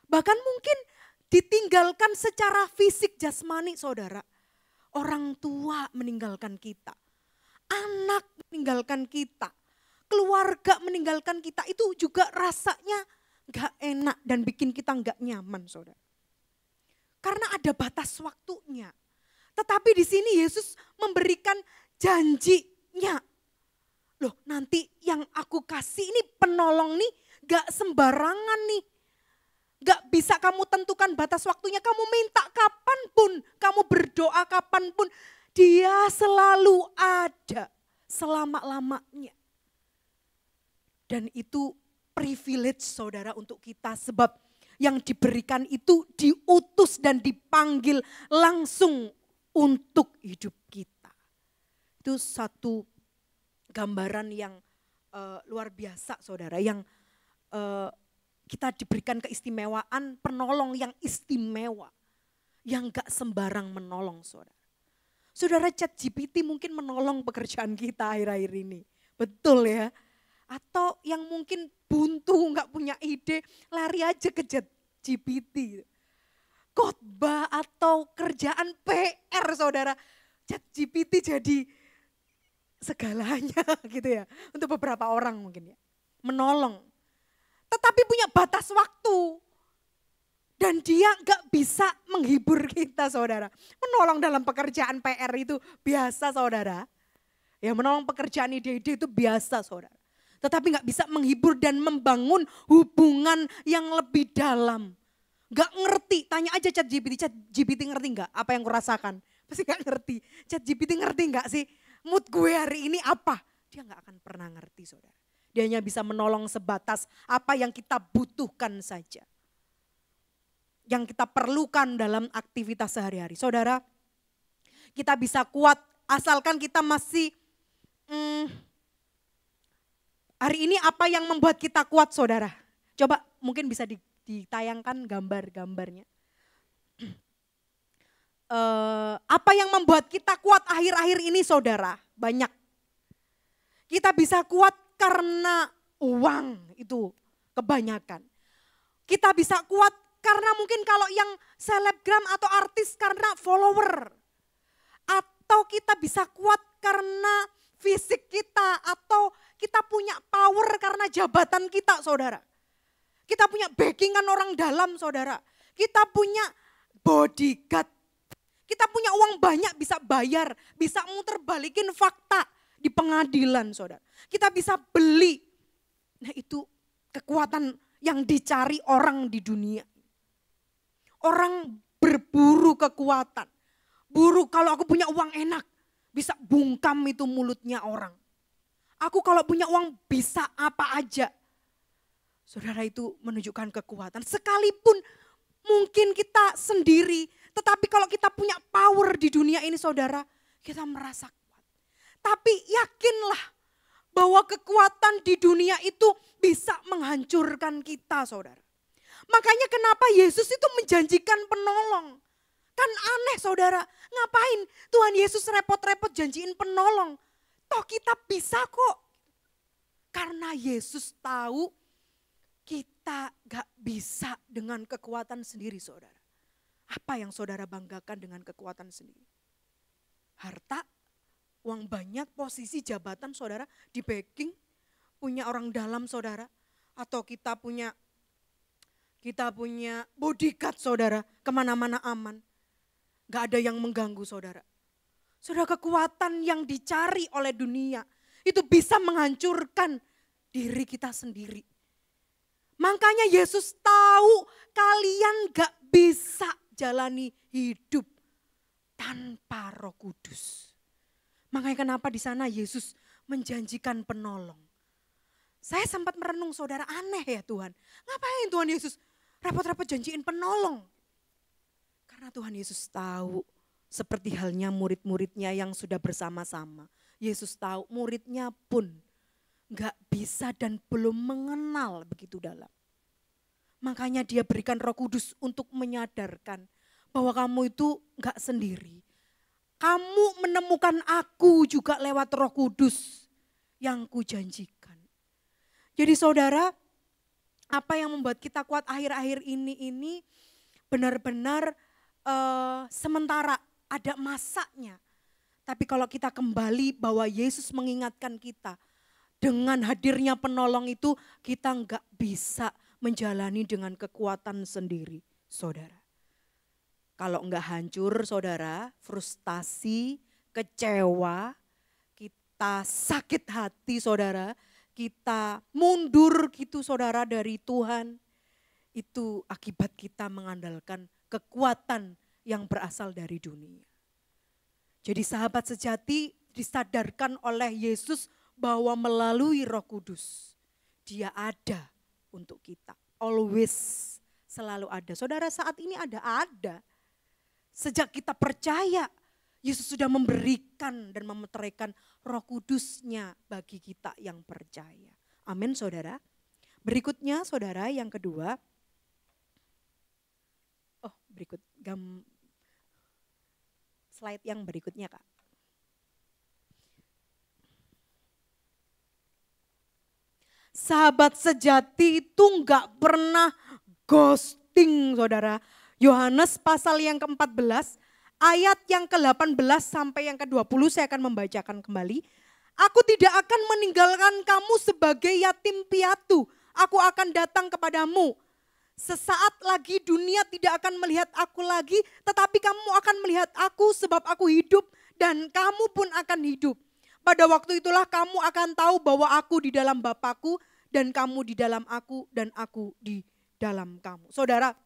Bahkan mungkin ditinggalkan secara fisik jasmani saudara. Orang tua meninggalkan kita. Anak meninggalkan kita. Keluarga meninggalkan kita. Itu juga rasanya gak enak dan bikin kita gak nyaman saudara. Karena ada batas waktunya. Tetapi di sini Yesus memberikan janjinya. Loh nanti yang aku kasih ini penolong nih gak sembarangan nih. Gak bisa kamu tentukan batas waktunya, kamu minta kapanpun, kamu berdoa kapanpun. Dia selalu ada selama-lamanya. Dan itu privilege saudara untuk kita sebab yang diberikan itu diutus dan dipanggil langsung untuk hidup kita. Itu satu gambaran yang luar biasa saudara, yang kita diberikan keistimewaan penolong yang istimewa, yang gak sembarang menolong saudara. Saudara, ChatGPT mungkin menolong pekerjaan kita akhir-akhir ini, betul ya? Atau yang mungkin buntu gak punya ide, lari aja ke ChatGPT. Khotbah atau kerjaan PR saudara, ChatGPT jadi segalanya gitu ya. Untuk beberapa orang mungkin ya, menolong. Tetapi punya batas waktu. Dan dia gak bisa menghibur kita saudara. Menolong dalam pekerjaan PR itu biasa saudara. Ya, menolong pekerjaan ide-ide itu biasa saudara. Tetapi gak bisa menghibur dan membangun hubungan yang lebih dalam. Gak ngerti, tanya aja ChatGPT ngerti gak apa yang kurasakan? Pasti gak ngerti. ChatGPT ngerti gak sih mood gue hari ini apa? Dia gak akan pernah ngerti saudara. Dia hanya bisa menolong sebatas apa yang kita butuhkan saja. Yang kita perlukan dalam aktivitas sehari-hari. Saudara, kita bisa kuat asalkan kita masih hari ini apa yang membuat kita kuat saudara? Coba mungkin bisa ditayangkan gambar-gambarnya. Apa yang membuat kita kuat akhir-akhir ini saudara? Banyak. Kita bisa kuat karena uang itu kebanyakan. Kita bisa kuat karena mungkin kalau yang selebgram atau artis karena follower. Atau kita bisa kuat karena fisik kita atau kita punya power karena jabatan kita saudara. Kita punya backingan orang dalam saudara. Kita punya bodyguard. Kita punya uang banyak bisa bayar, bisa muter balikin fakta di pengadilan saudara. Kita bisa beli. Nah itu kekuatan yang dicari orang di dunia. Orang berburu kekuatan. Buru kalau aku punya uang enak, bisa bungkam itu mulutnya orang. Aku kalau punya uang bisa apa aja. Saudara, itu menunjukkan kekuatan. Sekalipun mungkin kita sendiri, tetapi kalau kita punya power di dunia ini saudara, kita merasa kuat. Tapi yakinlah bahwa kekuatan di dunia itu bisa menghancurkan kita saudara. Makanya kenapa Yesus itu menjanjikan penolong. Kan aneh saudara, ngapain Tuhan Yesus repot-repot janjiin penolong. Toh kita bisa kok. Karena Yesus tahu kita gak bisa dengan kekuatan sendiri saudara. Apa yang saudara banggakan dengan kekuatan sendiri? Harta, uang banyak, posisi, jabatan saudara, di backing, punya orang dalam saudara. Atau kita punya bodyguard saudara, kemana-mana aman. Gak ada yang mengganggu saudara. Saudara, kekuatan yang dicari oleh dunia itu bisa menghancurkan diri kita sendiri. Makanya Yesus tahu kalian gak bisa jalani hidup tanpa Roh Kudus. Makanya kenapa di sana Yesus menjanjikan penolong. Saya sempat merenung saudara, aneh ya Tuhan. Ngapain Tuhan Yesus repot-repot janjiin penolong? Karena Tuhan Yesus tahu seperti halnya murid-muridnya yang sudah bersama-sama. Yesus tahu muridnya pun gak bisa dan belum mengenal begitu dalam. Makanya dia berikan Roh Kudus untuk menyadarkan bahwa kamu itu gak sendiri. Kamu menemukan aku juga lewat Roh Kudus yang kujanjikan. Jadi saudara, apa yang membuat kita kuat akhir-akhir ini benar-benar sementara, ada masanya. Tapi kalau kita kembali bahwa Yesus mengingatkan kita, dengan hadirnya penolong itu kita enggak bisa menjalani dengan kekuatan sendiri, saudara. Kalau enggak hancur, saudara, frustasi, kecewa, kita sakit hati, saudara, kita mundur gitu, saudara, dari Tuhan. Itu akibat kita mengandalkan kekuatan yang berasal dari dunia. Jadi sahabat sejati disadarkan oleh Yesus bahwa melalui Roh Kudus dia ada untuk kita. Always, selalu ada. Saudara, saat ini ada. Sejak kita percaya Yesus sudah memberikan dan memeteraikan Roh Kudus-Nya bagi kita yang percaya. Amin saudara. Berikutnya saudara yang kedua. Slide yang berikutnya Kak. Sahabat sejati itu enggak pernah ghosting saudara. Yohanes pasal yang ke-14 ayat yang ke-18 sampai yang ke-20 saya akan membacakan kembali. Aku tidak akan meninggalkan kamu sebagai yatim piatu. Aku akan datang kepadamu. Sesaat lagi dunia tidak akan melihat aku lagi, tetapi kamu akan melihat aku sebab aku hidup dan kamu pun akan hidup. Pada waktu itulah kamu akan tahu bahwa aku di dalam Bapa-Ku dan kamu di dalam aku dan aku di dalam kamu. Saudara,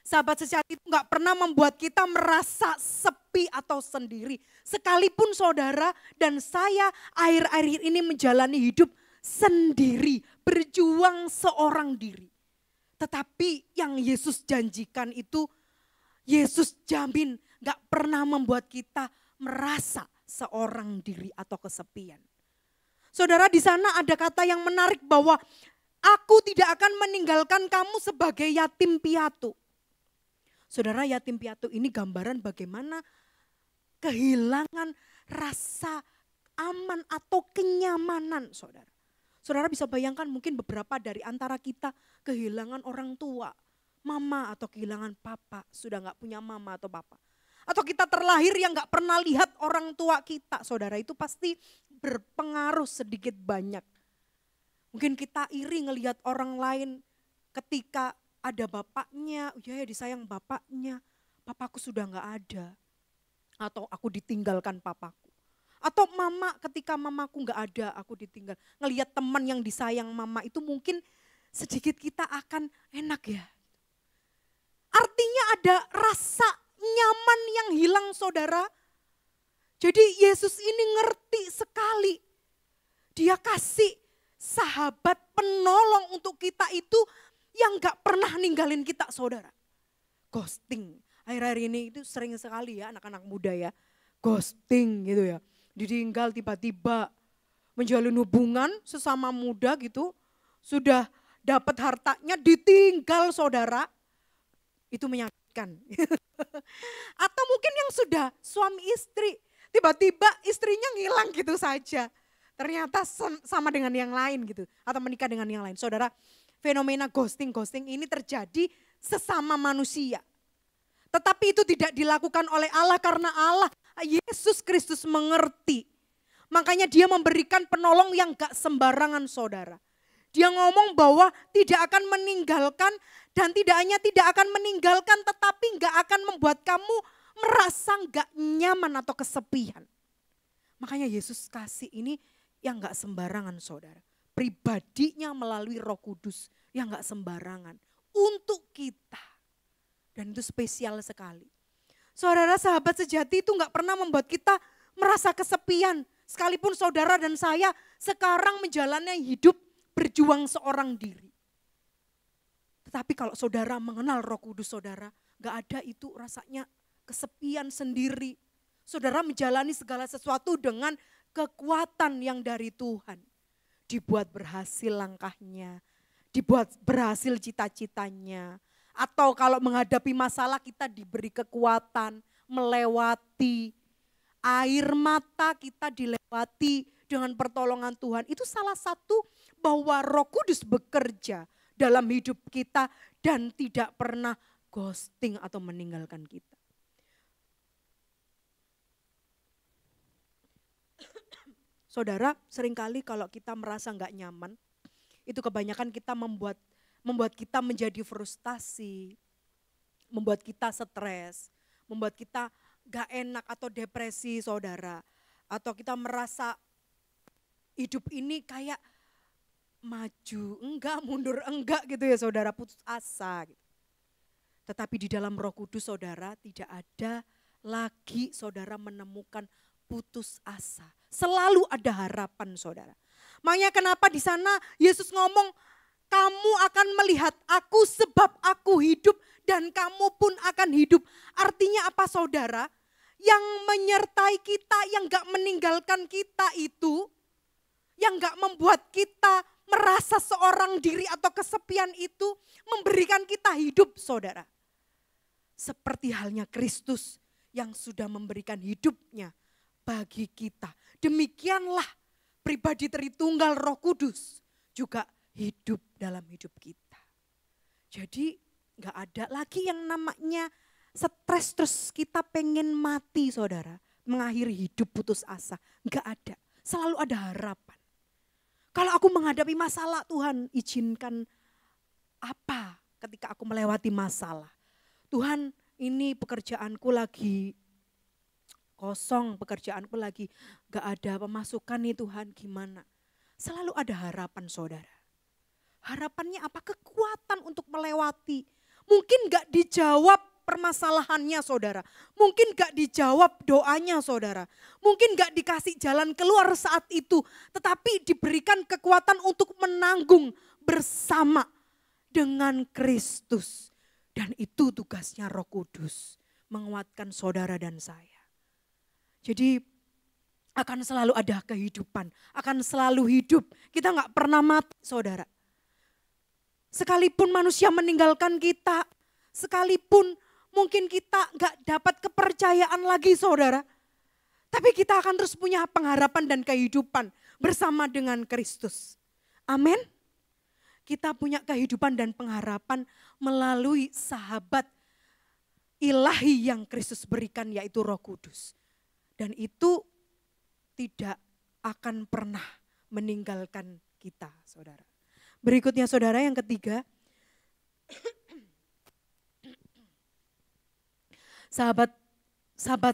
sahabat sejati itu gak pernah membuat kita merasa sepi atau sendiri. Sekalipun saudara dan saya akhir-akhir ini menjalani hidup sendiri, berjuang seorang diri. Tetapi yang Yesus janjikan itu, Yesus jamin gak pernah membuat kita merasa seorang diri atau kesepian. Saudara, di sana ada kata yang menarik bahwa aku tidak akan meninggalkan kamu sebagai yatim piatu. Saudara, yatim piatu ini gambaran bagaimana kehilangan rasa aman atau kenyamanan saudara. Saudara bisa bayangkan mungkin beberapa dari antara kita kehilangan orang tua, mama atau kehilangan papa, sudah gak punya mama atau papa. Atau kita terlahir yang gak pernah lihat orang tua kita, saudara, itu pasti berpengaruh sedikit banyak. Mungkin kita iri ngelihat orang lain ketika ada bapaknya, ya disayang bapaknya, papaku sudah gak ada. Atau aku ditinggalkan papaku. Atau mama ketika mamaku gak ada, aku ditinggal. Ngelihat teman yang disayang mama itu mungkin sedikit kita akan enak ya. Artinya ada rasa nyaman yang hilang saudara. Jadi Yesus ini ngerti sekali. Dia kasih sahabat penolong untuk kita itu yang gak pernah ninggalin kita saudara. Ghosting. Akhir-akhir ini itu sering sekali ya anak-anak muda ya. Ghosting gitu ya. Ditinggal tiba-tiba menjalin hubungan sesama muda gitu. Sudah dapat hartanya ditinggal saudara. Itu menyakitkan. Atau mungkin yang sudah suami istri. Tiba-tiba istrinya ngilang gitu saja. Ternyata sama dengan yang lain gitu. Atau menikah dengan yang lain. Saudara, fenomena ghosting ini terjadi sesama manusia. Tetapi itu tidak dilakukan oleh Allah karena Allah, Yesus Kristus mengerti. Makanya dia memberikan penolong yang gak sembarangan saudara. Dia ngomong bahwa tidak akan meninggalkan dan tidak hanya tidak akan meninggalkan tetapi gak akan membuat kamu merasa gak nyaman atau kesepian. Makanya Yesus kasih ini yang gak sembarangan saudara. Pribadinya melalui Roh Kudus yang gak sembarangan untuk kita. Dan itu spesial sekali. Saudara, sahabat sejati itu gak pernah membuat kita merasa kesepian. Sekalipun saudara dan saya sekarang menjalani hidup berjuang seorang diri. Tetapi kalau saudara mengenal Roh Kudus saudara, gak ada itu rasanya kesepian sendiri. Saudara menjalani segala sesuatu dengan kekuatan yang dari Tuhan. Dibuat berhasil langkahnya, dibuat berhasil cita-citanya. Atau kalau menghadapi masalah kita diberi kekuatan, melewati. Air mata kita dilewati dengan pertolongan Tuhan. Itu salah satu bahwa Roh Kudus bekerja dalam hidup kita dan tidak pernah ghosting atau meninggalkan kita. Saudara, seringkali kalau kita merasa nggak nyaman, itu kebanyakan kita membuat kita menjadi frustasi, membuat kita stres, membuat kita gak enak atau depresi saudara. Atau kita merasa hidup ini kayak maju enggak, mundur enggak gitu ya saudara, putus asa. Gitu. Tetapi di dalam Roh Kudus saudara tidak ada lagi saudara menemukan putus asa. Selalu ada harapan saudara. Makanya kenapa di sana Yesus ngomong, kamu akan melihat aku sebab aku hidup dan kamu pun akan hidup. Artinya apa saudara? yang menyertai kita, yang gak meninggalkan kita itu, yang gak membuat kita merasa seorang diri atau kesepian itu, memberikan kita hidup, saudara. Seperti halnya Kristus yang sudah memberikan hidupnya bagi kita. Demikianlah pribadi Tritunggal Roh Kudus juga hidup dalam hidup kita. Jadi gak ada lagi yang namanya stres terus kita pengen mati, saudara. Mengakhiri hidup putus asa. Gak ada. Selalu ada harapan. Kalau aku menghadapi masalah, Tuhan izinkan apa ketika aku melewati masalah. Tuhan, ini pekerjaanku lagi kosong, pekerjaanku lagi gak ada pemasukan nih Tuhan, gimana? Selalu ada harapan, saudara. Harapannya apa? Kekuatan untuk melewati. Mungkin gak dijawab permasalahannya, saudara. Mungkin gak dijawab doanya, saudara. Mungkin gak dikasih jalan keluar saat itu. Tetapi diberikan kekuatan untuk menanggung bersama dengan Kristus. Dan itu tugasnya Roh Kudus. Menguatkan saudara dan saya. Jadi akan selalu ada kehidupan. Akan selalu hidup. Kita gak pernah mati, saudara. Sekalipun manusia meninggalkan kita. Sekalipun mungkin kita gak dapat kepercayaan lagi, saudara. Tapi kita akan terus punya pengharapan dan kehidupan bersama dengan Kristus. Amin. Kita punya kehidupan dan pengharapan melalui sahabat ilahi yang Kristus berikan, yaitu Roh Kudus. Dan itu tidak akan pernah meninggalkan kita, saudara. Berikutnya, saudara, yang ketiga. Sahabat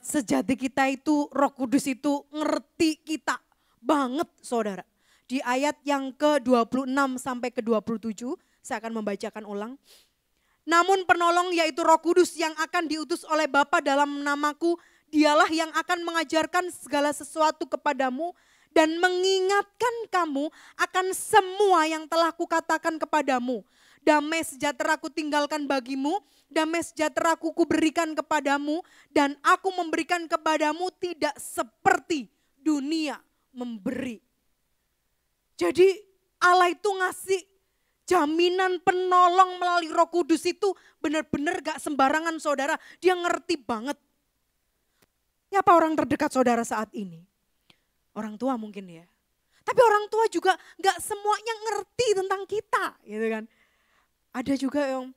sejati kita itu, Roh Kudus itu ngerti kita banget, saudara. Di ayat yang ke-26 sampai ke-27, saya akan membacakan ulang. Namun penolong yaitu Roh Kudus yang akan diutus oleh Bapa dalam namaku, dialah yang akan mengajarkan segala sesuatu kepadamu dan mengingatkan kamu akan semua yang telah kukatakan kepadamu. Damai sejahtera ku tinggalkan bagimu, damai sejahtera ku berikan kepadamu, dan aku memberikan kepadamu tidak seperti dunia memberi. Jadi Allah itu ngasih jaminan penolong melalui Roh Kudus itu benar-benar gak sembarangan, saudara. Dia ngerti banget. Siapa orang terdekat saudara saat ini? Orang tua mungkin ya. Tapi orang tua juga gak semuanya ngerti tentang kita, gitu kan. Ada juga yang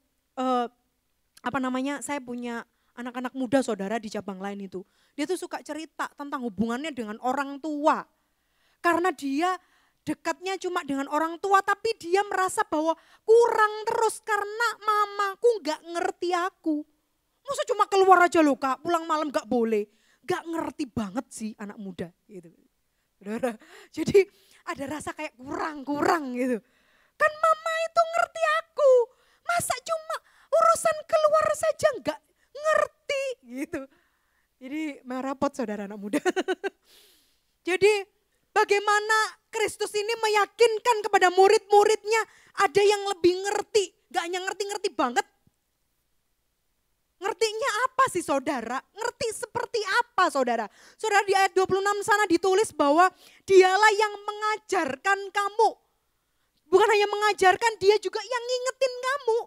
saya punya anak-anak muda, saudara, di cabang lain itu. Dia tuh suka cerita tentang hubungannya dengan orang tua. Karena dia dekatnya cuma dengan orang tua, tapi dia merasa bahwa kurang terus karena mamaku gak ngerti aku. Masa cuma keluar aja loh Kak, pulang malam gak boleh. Gak ngerti banget sih anak muda gitu. Jadi ada rasa kayak kurang gitu. Kan mama itu ngerti aku, masa cuma urusan keluar saja gak ngerti gitu. Jadi merapot saudara anak muda. Jadi bagaimana Kristus ini meyakinkan kepada murid-muridnya ada yang lebih ngerti. Gak hanya ngerti-ngerti banget. Ngertinya apa sih saudara? Ngerti seperti apa saudara? Saudara, di ayat 26 sana ditulis bahwa dialah yang mengajarkan kamu. Bukan hanya mengajarkan, dia juga yang ngingetin kamu.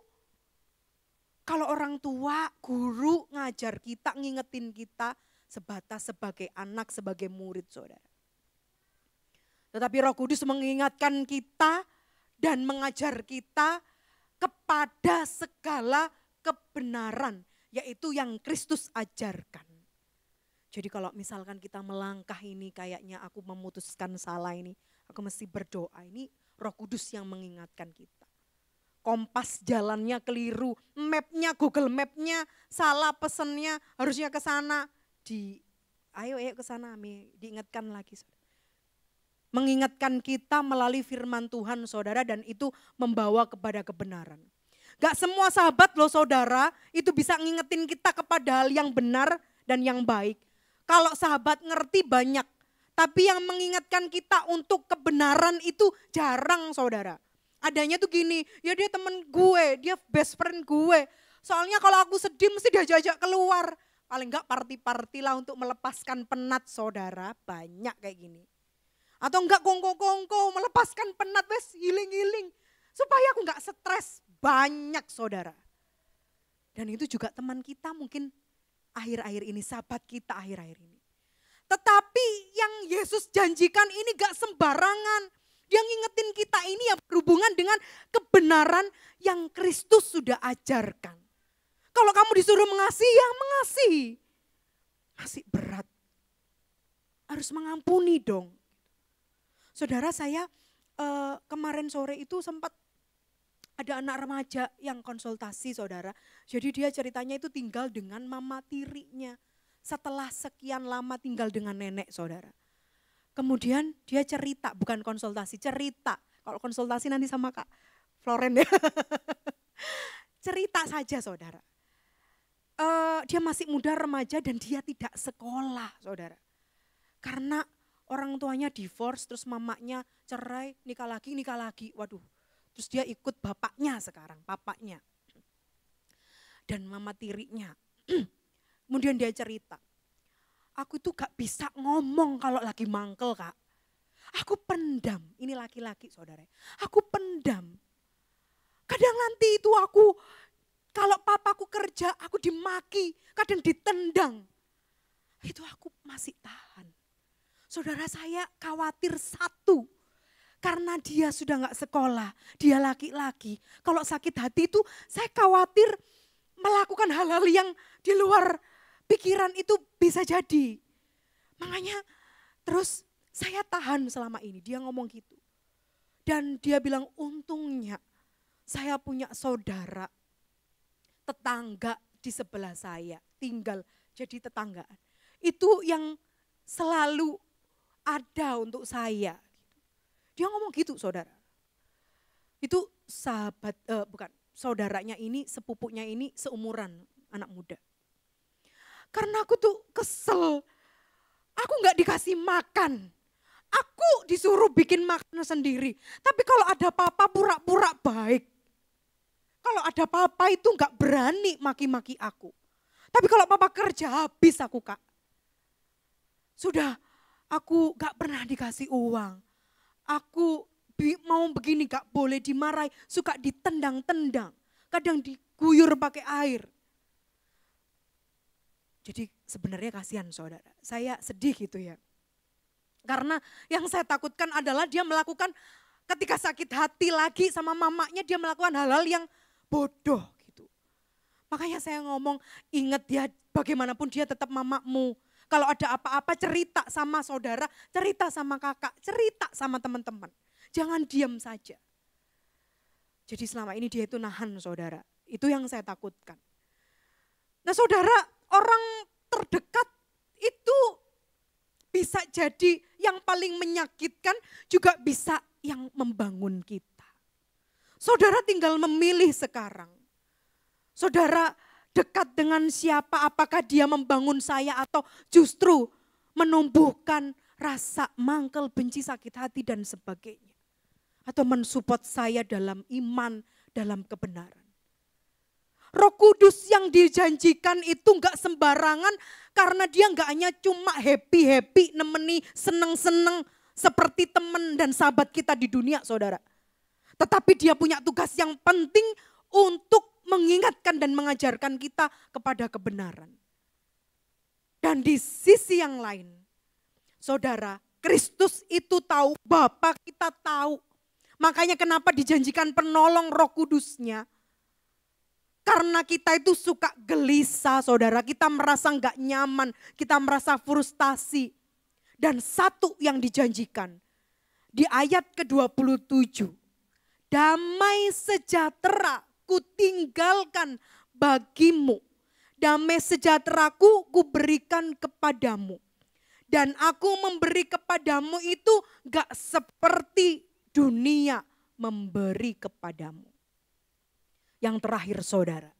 Kalau orang tua, guru ngajar kita, ngingetin kita sebatas sebagai anak, sebagai murid saudara. Tetapi Roh Kudus mengingatkan kita dan mengajar kita kepada segala kebenaran, yaitu yang Kristus ajarkan. Jadi kalau misalkan kita melangkah ini kayaknya aku memutuskan salah ini, aku mesti berdoa, ini Roh Kudus yang mengingatkan kita. Kompas jalannya keliru, mapnya, Google Mapnya salah, pesennya harusnya ke sana. Ayo ke sana, diingatkan lagi. Mengingatkan kita melalui firman Tuhan saudara, dan itu membawa kepada kebenaran. Gak semua sahabat loh saudara itu bisa ngingetin kita kepada hal yang benar dan yang baik. Kalau sahabat ngerti banyak, tapi yang mengingatkan kita untuk kebenaran itu jarang saudara. Adanya tuh gini, ya dia temen gue, dia best friend gue. Soalnya kalau aku sedih mesti diajak keluar. Paling enggak party-party lah untuk melepaskan penat saudara, banyak kayak gini. Atau enggak kongko-kongko melepaskan penat, wes healing-healing. Supaya aku enggak stres, banyak saudara. Dan itu juga teman kita mungkin akhir-akhir ini, sahabat kita akhir-akhir ini. Tetapi yang Yesus janjikan ini gak sembarangan. Dia ngingetin kita ini yang berhubungan dengan kebenaran yang Kristus sudah ajarkan. Kalau kamu disuruh mengasihi, ya mengasihi. Masih berat. Harus mengampuni dong. Saudara saya kemarin sore itu sempat ada anak remaja yang konsultasi saudara. Jadi dia ceritanya itu tinggal dengan mama tirinya. Setelah sekian lama tinggal dengan nenek saudara. Kemudian dia cerita, bukan konsultasi, cerita. Kalau konsultasi nanti sama Kak Floren ya. Cerita saja saudara. Dia masih muda remaja dan dia tidak sekolah saudara. Karena orang tuanya divorce, terus mamanya cerai, nikah lagi. Waduh, terus dia ikut bapaknya sekarang, papanya. Dan mama tirinya. Kemudian dia cerita, aku itu gak bisa ngomong kalau lagi mangkel Kak. Aku pendam, ini laki-laki saudara. Aku pendam. Kadang nanti itu aku, kalau papaku kerja, aku dimaki, kadang ditendang. Itu aku masih tahan. Saudara saya khawatir satu, karena dia sudah gak sekolah, dia laki-laki. Kalau sakit hati itu saya khawatir melakukan hal-hal yang di luar pikiran itu bisa jadi. Makanya terus saya tahan selama ini, dia ngomong gitu. Dan dia bilang untungnya saya punya saudara, tetangga di sebelah saya, tinggal jadi tetanggaan. Itu yang selalu ada untuk saya. Dia ngomong gitu saudara. Itu sahabat, bukan saudaranya ini, sepupunya ini seumuran anak muda. Karena aku tuh kesel, aku gak dikasih makan. Aku disuruh bikin makan sendiri. Tapi kalau ada papa pura-pura baik. Kalau ada papa itu gak berani maki-maki aku. Tapi kalau papa kerja habis aku Kak. Sudah aku gak pernah dikasih uang. Aku mau begini gak boleh dimarahi, suka ditendang-tendang. Kadang diguyur pakai air. Jadi sebenarnya kasihan saudara, saya sedih gitu ya. Karena yang saya takutkan adalah dia melakukan ketika sakit hati lagi sama mamanya, dia melakukan hal-hal yang bodoh gitu. Makanya saya ngomong, ingat ya bagaimanapun dia tetap mamamu. Kalau ada apa-apa cerita sama saudara, cerita sama kakak, cerita sama teman-teman. Jangan diam saja. Jadi selama ini dia itu nahan saudara, itu yang saya takutkan. Nah saudara, orang terdekat itu bisa jadi yang paling menyakitkan, juga bisa yang membangun kita. Saudara tinggal memilih sekarang. Saudara dekat dengan siapa, apakah dia membangun saya atau justru menumbuhkan rasa mangkel, benci, sakit hati dan sebagainya. Atau mensupport saya dalam iman, dalam kebenaran. Roh Kudus yang dijanjikan itu enggak sembarangan karena dia enggak hanya cuma happy-happy, nemeni, seneng-seneng seperti teman dan sahabat kita di dunia saudara. Tetapi dia punya tugas yang penting untuk mengingatkan dan mengajarkan kita kepada kebenaran. Dan di sisi yang lain, saudara, Kristus itu tahu, Bapa kita tahu. Makanya kenapa dijanjikan penolong Roh Kudusnya. Karena kita itu suka gelisah saudara, kita merasa enggak nyaman, kita merasa frustasi. Dan satu yang dijanjikan di ayat ke-27, damai sejahtera kutinggalkan bagimu, damai sejahteraku kuberikan kepadamu. Dan aku memberi kepadamu itu enggak seperti dunia memberi kepadamu. Yang terakhir saudara,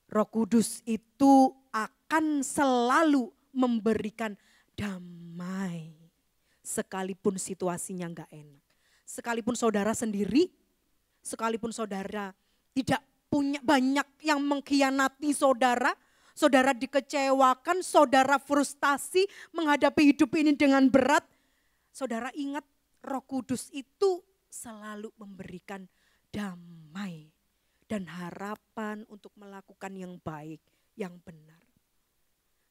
Roh Kudus itu akan selalu memberikan damai. Sekalipun situasinya enggak enak. Sekalipun saudara sendiri, sekalipun saudara tidak punya banyak yang mengkhianati saudara, saudara dikecewakan, saudara frustasi menghadapi hidup ini dengan berat, saudara ingat Roh Kudus itu selalu memberikan damai dan harapan untuk melakukan yang baik, yang benar.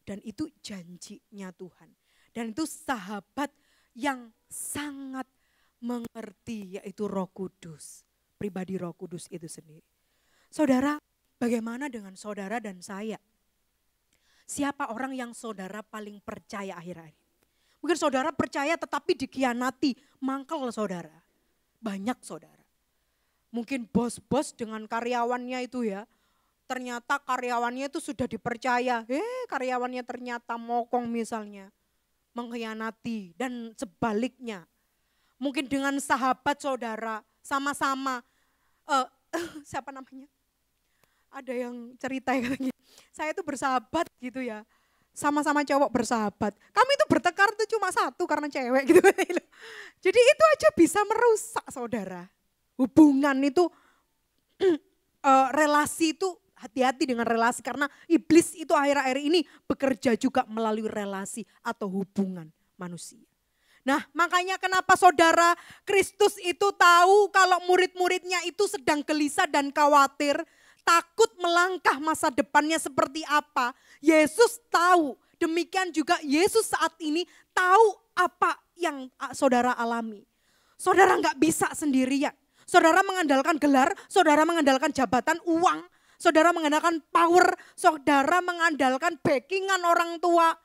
Dan itu janjinya Tuhan. Dan itu sahabat yang sangat mengerti, yaitu Roh Kudus. Pribadi Roh Kudus itu sendiri. Saudara, bagaimana dengan saudara dan saya? Siapa orang yang saudara paling percaya akhir-akhir? Mungkin saudara percaya tetapi dikhianati, mangkel saudara. Banyak saudara. Mungkin bos-bos dengan karyawannya itu ya, ternyata karyawannya itu sudah dipercaya. Karyawannya ternyata mokong misalnya, mengkhianati dan sebaliknya. Mungkin dengan sahabat saudara, sama-sama, siapa namanya? Ada yang cerita katanya, saya itu bersahabat gitu ya, sama-sama cowok bersahabat. Kami itu bertengkar itu cuma satu karena cewek gitu. Jadi itu aja bisa merusak saudara. Hubungan itu, relasi itu, hati-hati dengan relasi karena iblis itu akhir-akhir ini bekerja juga melalui relasi atau hubungan manusia. Nah, makanya kenapa saudara Kristus itu tahu kalau murid-muridnya itu sedang gelisah dan khawatir, takut melangkah masa depannya seperti apa. Yesus tahu, demikian juga Yesus saat ini tahu apa yang saudara alami. Saudara nggak bisa sendirian. Saudara mengandalkan gelar, saudara mengandalkan jabatan, uang, saudara mengandalkan power, saudara mengandalkan backingan orang tua,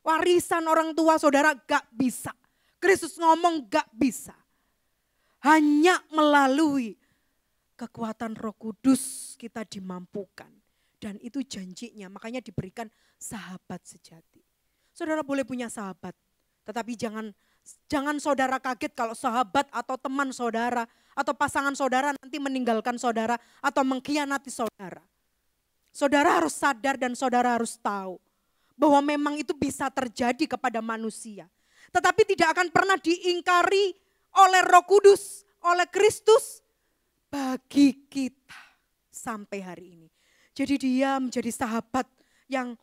warisan orang tua, saudara gak bisa. Kristus ngomong gak bisa. Hanya melalui kekuatan Roh Kudus kita dimampukan. Dan itu janjinya, makanya diberikan sahabat sejati. Saudara boleh punya sahabat, tetapi jangan saudara kaget kalau sahabat atau teman saudara atau pasangan saudara nanti meninggalkan saudara atau mengkhianati saudara. Saudara harus sadar dan saudara harus tahu bahwa memang itu bisa terjadi kepada manusia. Tetapi tidak akan pernah diingkari oleh Roh Kudus, oleh Kristus bagi kita sampai hari ini. Jadi dia menjadi sahabat yang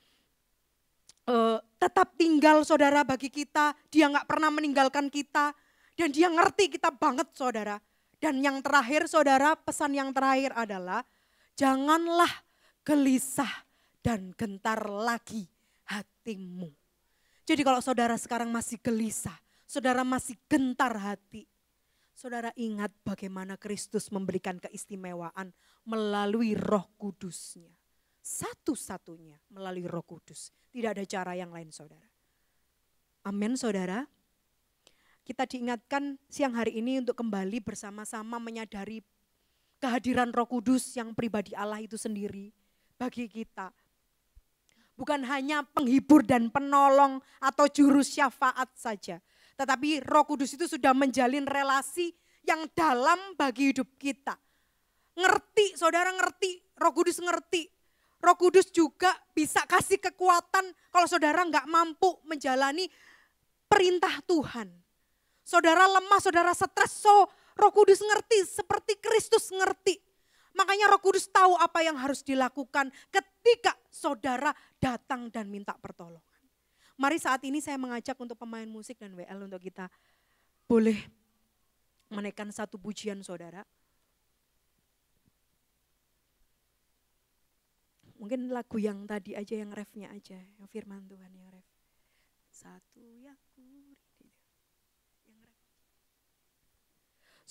tetap tinggal saudara bagi kita. Dia gak pernah meninggalkan kita dan dia ngerti kita banget saudara. Dan yang terakhir saudara, pesan yang terakhir adalah janganlah gelisah dan gentar lagi hatimu. Jadi kalau saudara sekarang masih gelisah, saudara masih gentar hati, saudara ingat bagaimana Kristus memberikan keistimewaan melalui Roh Kudus-Nya. Satu-satunya melalui Roh Kudus. Tidak ada cara yang lain saudara. Amin saudara. Kita diingatkan siang hari ini untuk kembali bersama-sama menyadari kehadiran Roh Kudus yang pribadi Allah itu sendiri bagi kita. Bukan hanya penghibur dan penolong atau juru syafaat saja. Tetapi Roh Kudus itu sudah menjalin relasi yang dalam bagi hidup kita. Ngerti, saudara ngerti, Roh Kudus ngerti. Roh Kudus juga bisa kasih kekuatan kalau saudara nggak mampu menjalani perintah Tuhan. Saudara lemah, saudara stres, Roh Kudus ngerti seperti Kristus ngerti. Makanya Roh Kudus tahu apa yang harus dilakukan ketika saudara datang dan minta pertolongan. Mari saat ini saya mengajak untuk pemain musik dan WL untuk kita boleh menaikkan satu pujian saudara. Mungkin lagu yang tadi aja, yang refnya aja, yang firman Tuhan yang ref. Satu yang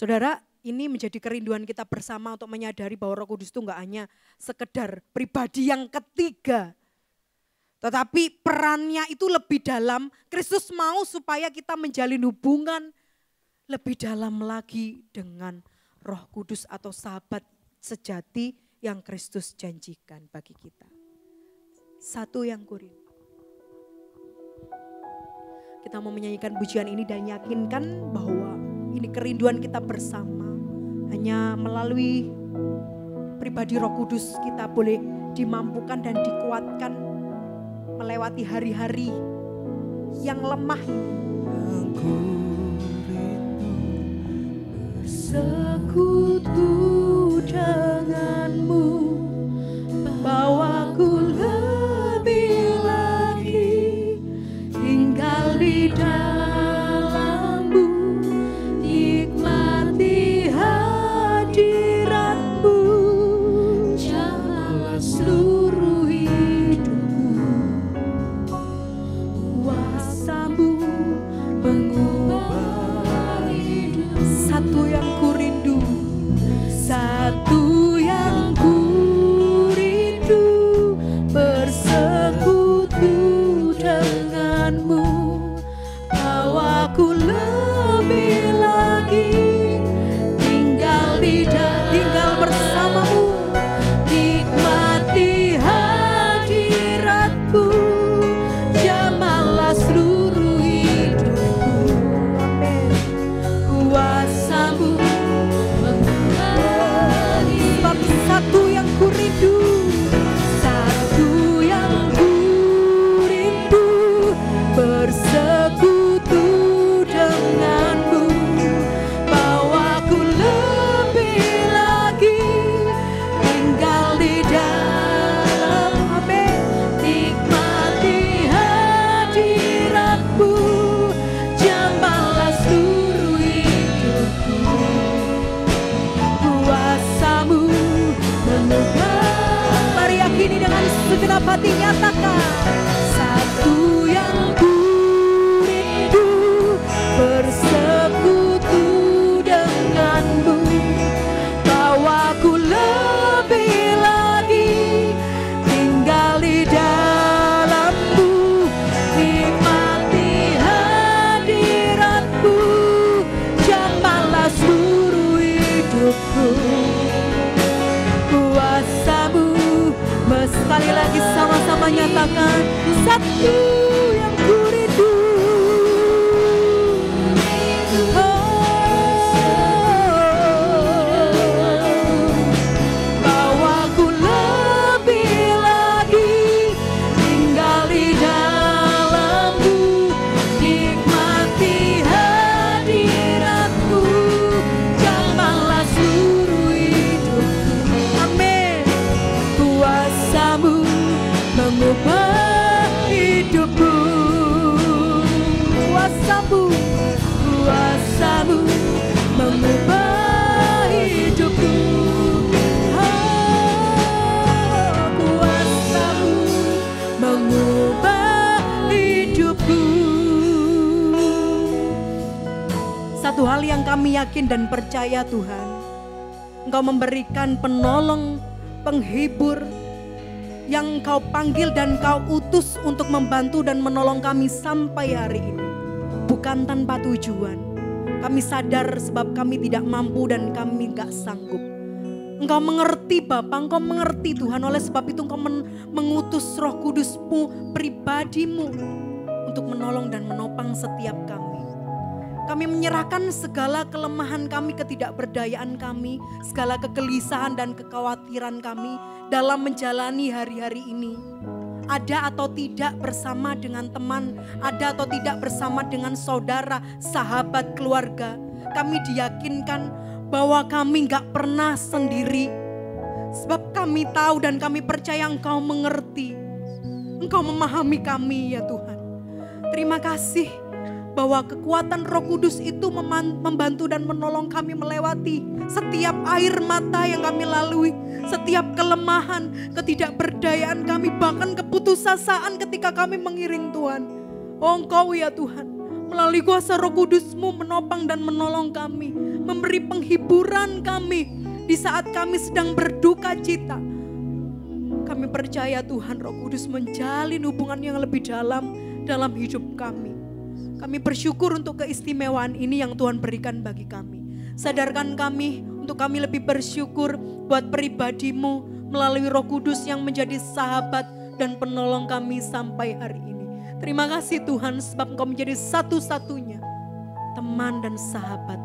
Saudara, ini menjadi kerinduan kita bersama untuk menyadari bahwa Roh Kudus itu enggak hanya sekedar pribadi yang ketiga. Tetapi perannya itu lebih dalam. Kristus mau supaya kita menjalin hubungan lebih dalam lagi dengan Roh Kudus atau sahabat sejati yang Kristus janjikan bagi kita. Satu yang kurindu. Kita mau menyanyikan pujian ini dan yakinkan bahwa ini kerinduan kita bersama. Hanya melalui pribadi Roh Kudus kita boleh dimampukan dan dikuatkan melewati hari-hari yang lemah ini. Bersekutu denganmu, bawaku segenap hati nyatakan. Satu yang ku rindu, bersekutu denganmu, bawaku lebih lagi, tinggal di dalammu, nikmati hadiratmu, jamahlah seluruh hidupku. Kuasamu, sekali lagi sama-sama nyatakan. Satu yang ku rindu, bawaku lebih lagi, tinggal di dalammu, nikmati hadiratmu, jamahlah seluruh hidupku. Amin. Kuasamu mengubah hidupku, kuasamu, kuasamu mengubah hidupku. Kuasamu mengubah hidupku. Satu hal yang kami yakin dan percaya Tuhan, Engkau memberikan penolong, penghibur yang Kau panggil dan Kau utus untuk membantu dan menolong kami sampai hari ini. Bukan tanpa tujuan. Kami sadar sebab kami tidak mampu dan kami gak sanggup. Engkau mengerti Bapa, Engkau mengerti Tuhan. Oleh sebab itu Engkau mengutus Roh Kudus-Mu, pribadi-Mu untuk menolong dan menopang setiap kami. Kami menyerahkan segala kelemahan kami, ketidakberdayaan kami, segala kegelisahan dan kekhawatiran kami dalam menjalani hari-hari ini. Ada atau tidak bersama dengan teman, ada atau tidak bersama dengan saudara, sahabat, keluarga. Kami diyakinkan bahwa kami gak pernah sendiri. Sebab kami tahu dan kami percaya Engkau mengerti. Engkau memahami kami ya Tuhan. Terima kasih bahwa kekuatan Roh Kudus itu membantu dan menolong kami melewati setiap air mata yang kami lalui, setiap kelemahan, ketidakberdayaan kami, bahkan keputusasaan ketika kami mengiring Tuhan. Oh Engkau ya Tuhan, melalui kuasa Roh Kudus-Mu menopang dan menolong kami, memberi penghiburan kami di saat kami sedang berduka cita. Kami percaya Tuhan Roh Kudus menjalin hubungan yang lebih dalam hidup kami. Kami bersyukur untuk keistimewaan ini yang Tuhan berikan bagi kami. Sadarkan kami untuk kami lebih bersyukur buat pribadi-Mu melalui Roh Kudus yang menjadi sahabat dan penolong kami sampai hari ini. Terima kasih Tuhan sebab Engkau menjadi satu-satunya teman dan sahabat.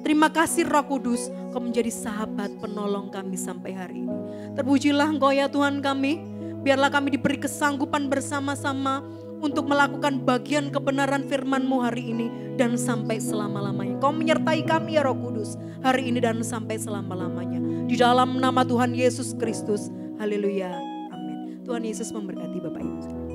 Terima kasih Roh Kudus, Engkau menjadi sahabat penolong kami sampai hari ini. Terpujilah Engkau ya Tuhan kami, biarlah kami diberi kesanggupan bersama-sama untuk melakukan bagian kebenaran firman-Mu hari ini dan sampai selama-lamanya. Kau menyertai kami ya Roh Kudus hari ini dan sampai selama-lamanya. Di dalam nama Tuhan Yesus Kristus. Haleluya. Amin. Tuhan Yesus memberkati Bapak Ibu.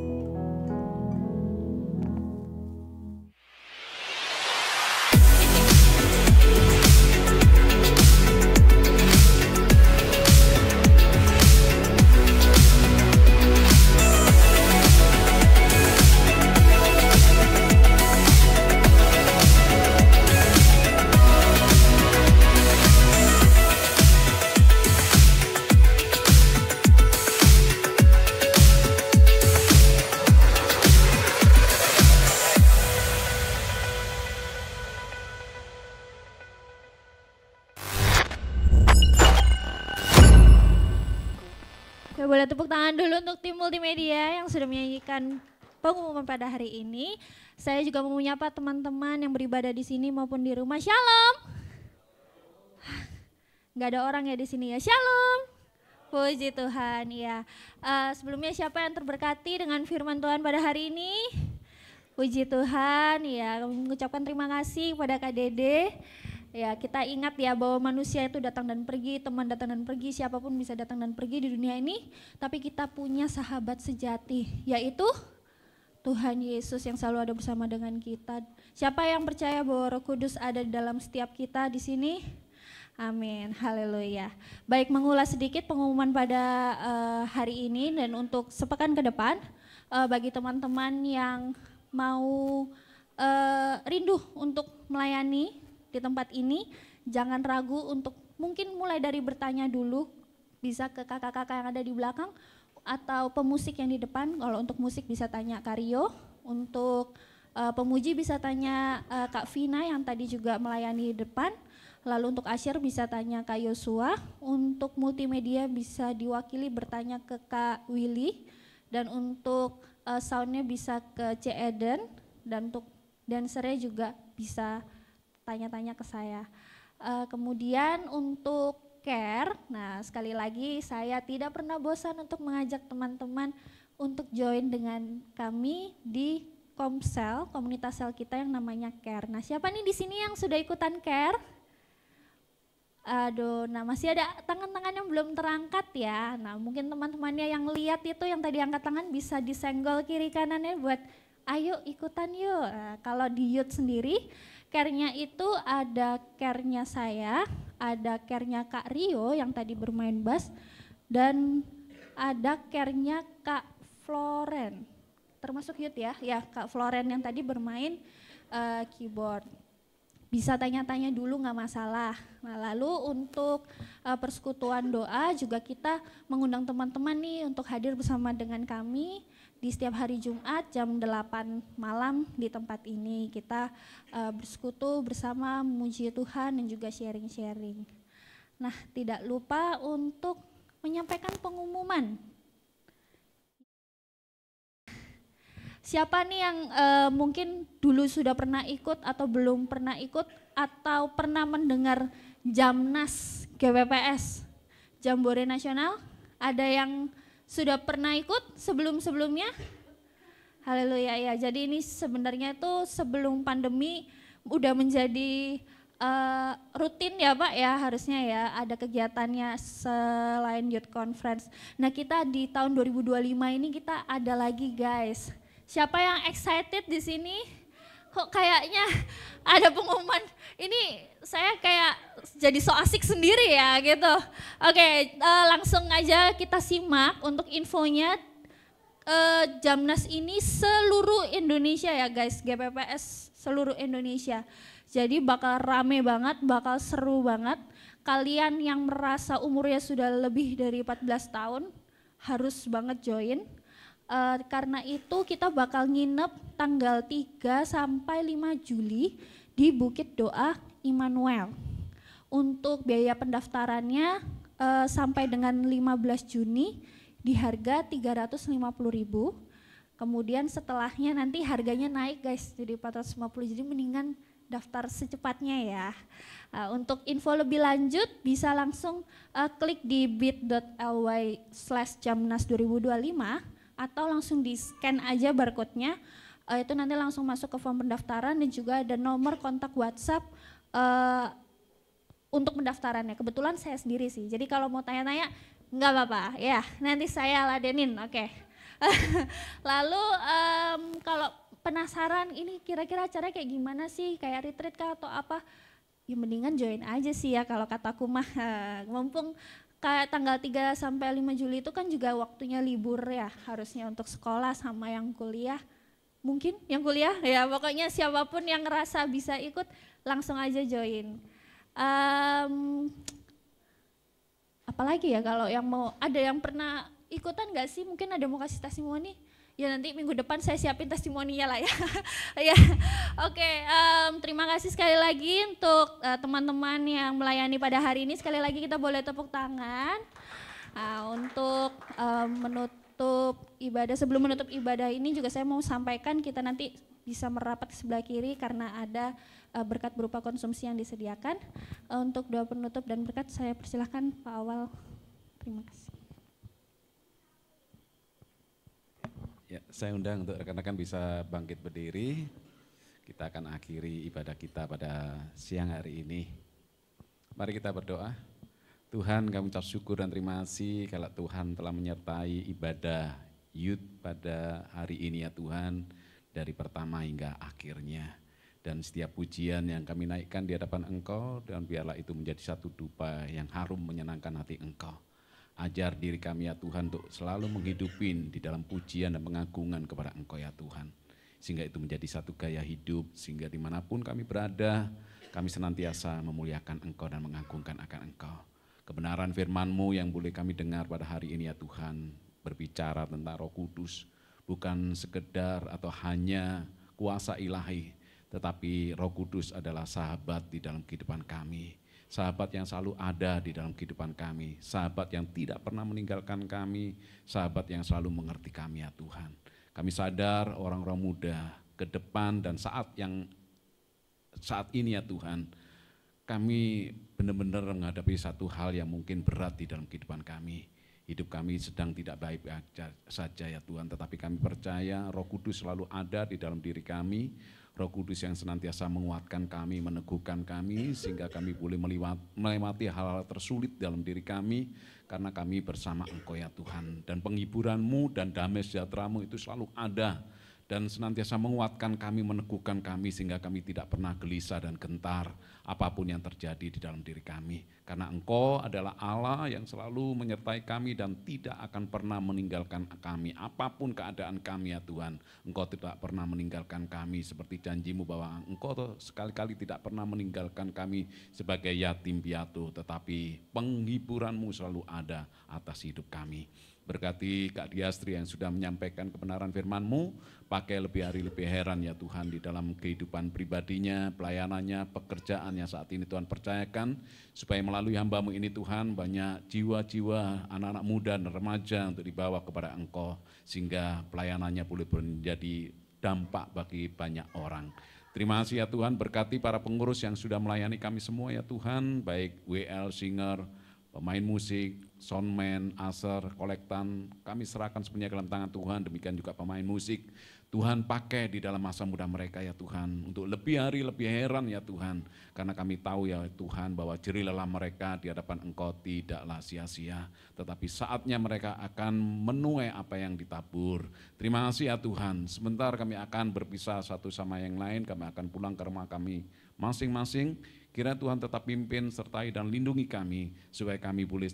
Boleh tepuk tangan dulu untuk tim multimedia yang sudah menyanyikan pengumuman pada hari ini. Saya juga mau menyapa teman-teman yang beribadah di sini maupun di rumah. Shalom. Gak ada orang ya di sini ya. Shalom. Puji Tuhan ya. Sebelumnya siapa yang terberkati dengan firman Tuhan pada hari ini? Puji Tuhan ya. Kami mengucapkan terima kasih kepada Kak Dede. Ya, kita ingat ya bahwa manusia itu datang dan pergi, teman datang dan pergi, siapapun bisa datang dan pergi di dunia ini. Tapi kita punya sahabat sejati, yaitu Tuhan Yesus yang selalu ada bersama dengan kita. Siapa yang percaya bahwa Roh Kudus ada di dalam setiap kita di sini? Amin, haleluya. Baik, mengulas sedikit pengumuman pada hari ini dan untuk sepekan ke depan, bagi teman-teman yang mau rindu untuk melayani di tempat ini, jangan ragu untuk mungkin mulai dari bertanya dulu, bisa ke kakak-kakak yang ada di belakang atau pemusik yang di depan. Kalau untuk musik bisa tanya Kak Rio, untuk pemuji bisa tanya Kak Vina yang tadi juga melayani di depan. Lalu untuk Asyir bisa tanya Kak Yosua, untuk multimedia bisa diwakili bertanya ke Kak Willy, dan untuk soundnya bisa ke C. Eden, dan untuk dancernya juga bisa tanya-tanya ke saya. Kemudian untuk care, nah sekali lagi saya tidak pernah bosan untuk mengajak teman-teman untuk join dengan kami di Komsel, komunitas sel kita yang namanya care. Nah siapa nih di sini yang sudah ikutan care? Aduh, nah masih ada tangan-tangan yang belum terangkat ya. Nah mungkin teman-temannya yang lihat itu yang tadi angkat tangan bisa disenggol kiri kanannya buat ayo ikutan yuk. Nah, kalau di youth sendiri, care-nya itu ada care-nya saya, ada care-nya Kak Rio yang tadi bermain bass, dan ada care-nya Kak Floren. Termasuk youth ya, Kak Floren yang tadi bermain keyboard. Bisa tanya-tanya dulu nggak masalah. Nah lalu untuk persekutuan doa juga kita mengundang teman-teman nih untuk hadir bersama dengan kami di setiap hari Jumat jam 8 malam di tempat ini. Kita bersekutu bersama memuji Tuhan dan juga sharing-sharing. Nah tidak lupa untuk menyampaikan pengumuman. Siapa nih yang mungkin dulu sudah pernah ikut atau belum pernah ikut atau pernah mendengar Jamnas GWPS, Jambore Nasional? Ada yang sudah pernah ikut sebelum-sebelumnya? Haleluya ya, jadi ini sebenarnya itu sebelum pandemi udah menjadi rutin ya Pak ya, harusnya ya ada kegiatannya selain Youth Conference. Nah kita di tahun 2025 ini kita ada lagi guys. Siapa yang excited di sini? Kok kayaknya ada pengumuman, ini saya kayak jadi so asik sendiri ya gitu. Oke, langsung aja kita simak untuk infonya. Jamnas ini seluruh Indonesia ya guys, GPPS seluruh Indonesia. Jadi bakal rame banget, bakal seru banget. Kalian yang merasa umurnya sudah lebih dari 14 tahun harus banget join. Karena itu kita bakal nginep tanggal 3 sampai 5 Juli di Bukit Doa Immanuel. Untuk biaya pendaftarannya sampai dengan 15 Juni di harga 350.000. Kemudian setelahnya nanti harganya naik guys jadi 450, jadi mendingan daftar secepatnya ya. Untuk info lebih lanjut bisa langsung klik di bit.ly/jamnas2025 atau langsung di scan aja barcode-nya, itu nanti langsung masuk ke form pendaftaran dan juga ada nomor kontak WhatsApp untuk pendaftarannya. Kebetulan saya sendiri sih, jadi kalau mau tanya-tanya nggak apa-apa ya, nanti saya ladenin, oke. Lalu kalau penasaran ini kira-kira acaranya kayak gimana sih, kayak retreat kah atau apa, ya mendingan join aja sih ya kalau kataku mah, mumpung kayak tanggal 3 sampai 5 Juli itu kan juga waktunya libur ya, harusnya untuk sekolah sama yang kuliah. Mungkin yang kuliah ya, pokoknya siapapun yang ngerasa bisa ikut langsung aja join. Apalagi ya kalau yang mau, ada yang pernah ikutan gak sih? Mungkin ada mau kasih testimoni? Ya nanti minggu depan saya siapin testimoninya lah ya. Ya, oke. Terima kasih sekali lagi untuk teman-teman yang melayani pada hari ini. Sekali lagi kita boleh tepuk tangan. Untuk menutup ibadah, sebelum menutup ibadah ini juga saya mau sampaikan kita nanti bisa merapat ke sebelah kiri karena ada berkat berupa konsumsi yang disediakan. Untuk doa penutup dan berkat saya persilahkan Pak Awal. Terima kasih. Ya, saya undang untuk rekan-rekan bisa bangkit berdiri. Kita akan akhiri ibadah kita pada siang hari ini. Mari kita berdoa. Tuhan, kami ucap syukur dan terima kasih kalau Tuhan telah menyertai ibadah youth pada hari ini ya Tuhan, dari pertama hingga akhirnya. Dan setiap pujian yang kami naikkan di hadapan Engkau, dan biarlah itu menjadi satu dupa yang harum menyenangkan hati Engkau. Ajar diri kami ya Tuhan untuk selalu menghidupin di dalam pujian dan pengagungan kepada Engkau ya Tuhan. Sehingga itu menjadi satu gaya hidup, sehingga dimanapun kami berada, kami senantiasa memuliakan Engkau dan mengagungkan akan Engkau. Kebenaran firman-Mu yang boleh kami dengar pada hari ini ya Tuhan, berbicara tentang Roh Kudus, bukan sekedar atau hanya kuasa ilahi, tetapi Roh Kudus adalah sahabat di dalam kehidupan kami. Sahabat yang selalu ada di dalam kehidupan kami, sahabat yang tidak pernah meninggalkan kami, sahabat yang selalu mengerti kami ya Tuhan. Kami sadar orang-orang muda ke depan dan saat ini ya Tuhan, kami benar-benar menghadapi satu hal yang mungkin berat di dalam kehidupan kami. Hidup kami sedang tidak baik saja ya Tuhan, tetapi kami percaya Roh Kudus selalu ada di dalam diri kami. Roh Kudus yang senantiasa menguatkan kami, meneguhkan kami, sehingga kami boleh melewati hal-hal tersulit dalam diri kami, karena kami bersama Engkau ya Tuhan. Dan penghiburan-Mu dan damai sejahtera-Mu itu selalu ada, dan senantiasa menguatkan kami, meneguhkan kami, sehingga kami tidak pernah gelisah dan gentar apapun yang terjadi di dalam diri kami. Karena Engkau adalah Allah yang selalu menyertai kami dan tidak akan pernah meninggalkan kami. Apapun keadaan kami ya Tuhan, Engkau tidak pernah meninggalkan kami, seperti janji-Mu bahwa Engkau sekali-kali tidak pernah meninggalkan kami sebagai yatim piatu, tetapi penghiburan-Mu selalu ada atas hidup kami. Berkati Kak Diastri yang sudah menyampaikan kebenaran firman-Mu, pakai lebih hari lebih heran ya Tuhan di dalam kehidupan pribadinya, pelayanannya, pekerjaannya saat ini Tuhan percayakan, supaya melalui hamba-Mu ini Tuhan banyak jiwa-jiwa anak-anak muda dan remaja untuk dibawa kepada Engkau, sehingga pelayanannya boleh menjadi dampak bagi banyak orang. Terima kasih ya Tuhan, berkati para pengurus yang sudah melayani kami semua ya Tuhan, baik WL, singer, pemain musik, soundman, aser, kolektan, kami serahkan sepenuhnya dalam tangan Tuhan, demikian juga pemain musik. Tuhan pakai di dalam masa muda mereka ya Tuhan, untuk lebih hari lebih heran ya Tuhan, karena kami tahu ya Tuhan bahwa jerih lelah mereka di hadapan Engkau tidaklah sia-sia, tetapi saatnya mereka akan menuai apa yang ditabur. Terima kasih ya Tuhan, sebentar kami akan berpisah satu sama yang lain, kami akan pulang ke rumah kami masing-masing. Kiranya Tuhan tetap pimpin, sertai dan lindungi kami, supaya kami boleh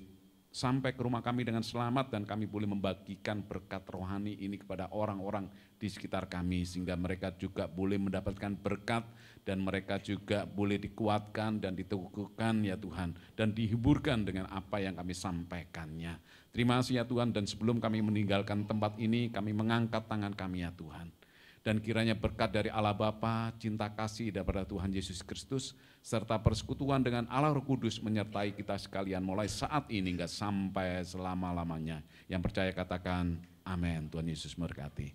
sampai ke rumah kami dengan selamat, dan kami boleh membagikan berkat rohani ini kepada orang-orang di sekitar kami, sehingga mereka juga boleh mendapatkan berkat, dan mereka juga boleh dikuatkan dan diteguhkan ya Tuhan, dan dihiburkan dengan apa yang kami sampaikannya. Terima kasih ya Tuhan, dan sebelum kami meninggalkan tempat ini, kami mengangkat tangan kami ya Tuhan. Dan kiranya berkat dari Allah Bapa, cinta kasih daripada Tuhan Yesus Kristus, serta persekutuan dengan Allah Roh Kudus menyertai kita sekalian mulai saat ini hingga sampai selama-lamanya. Yang percaya katakan amin. Tuhan Yesus memberkati.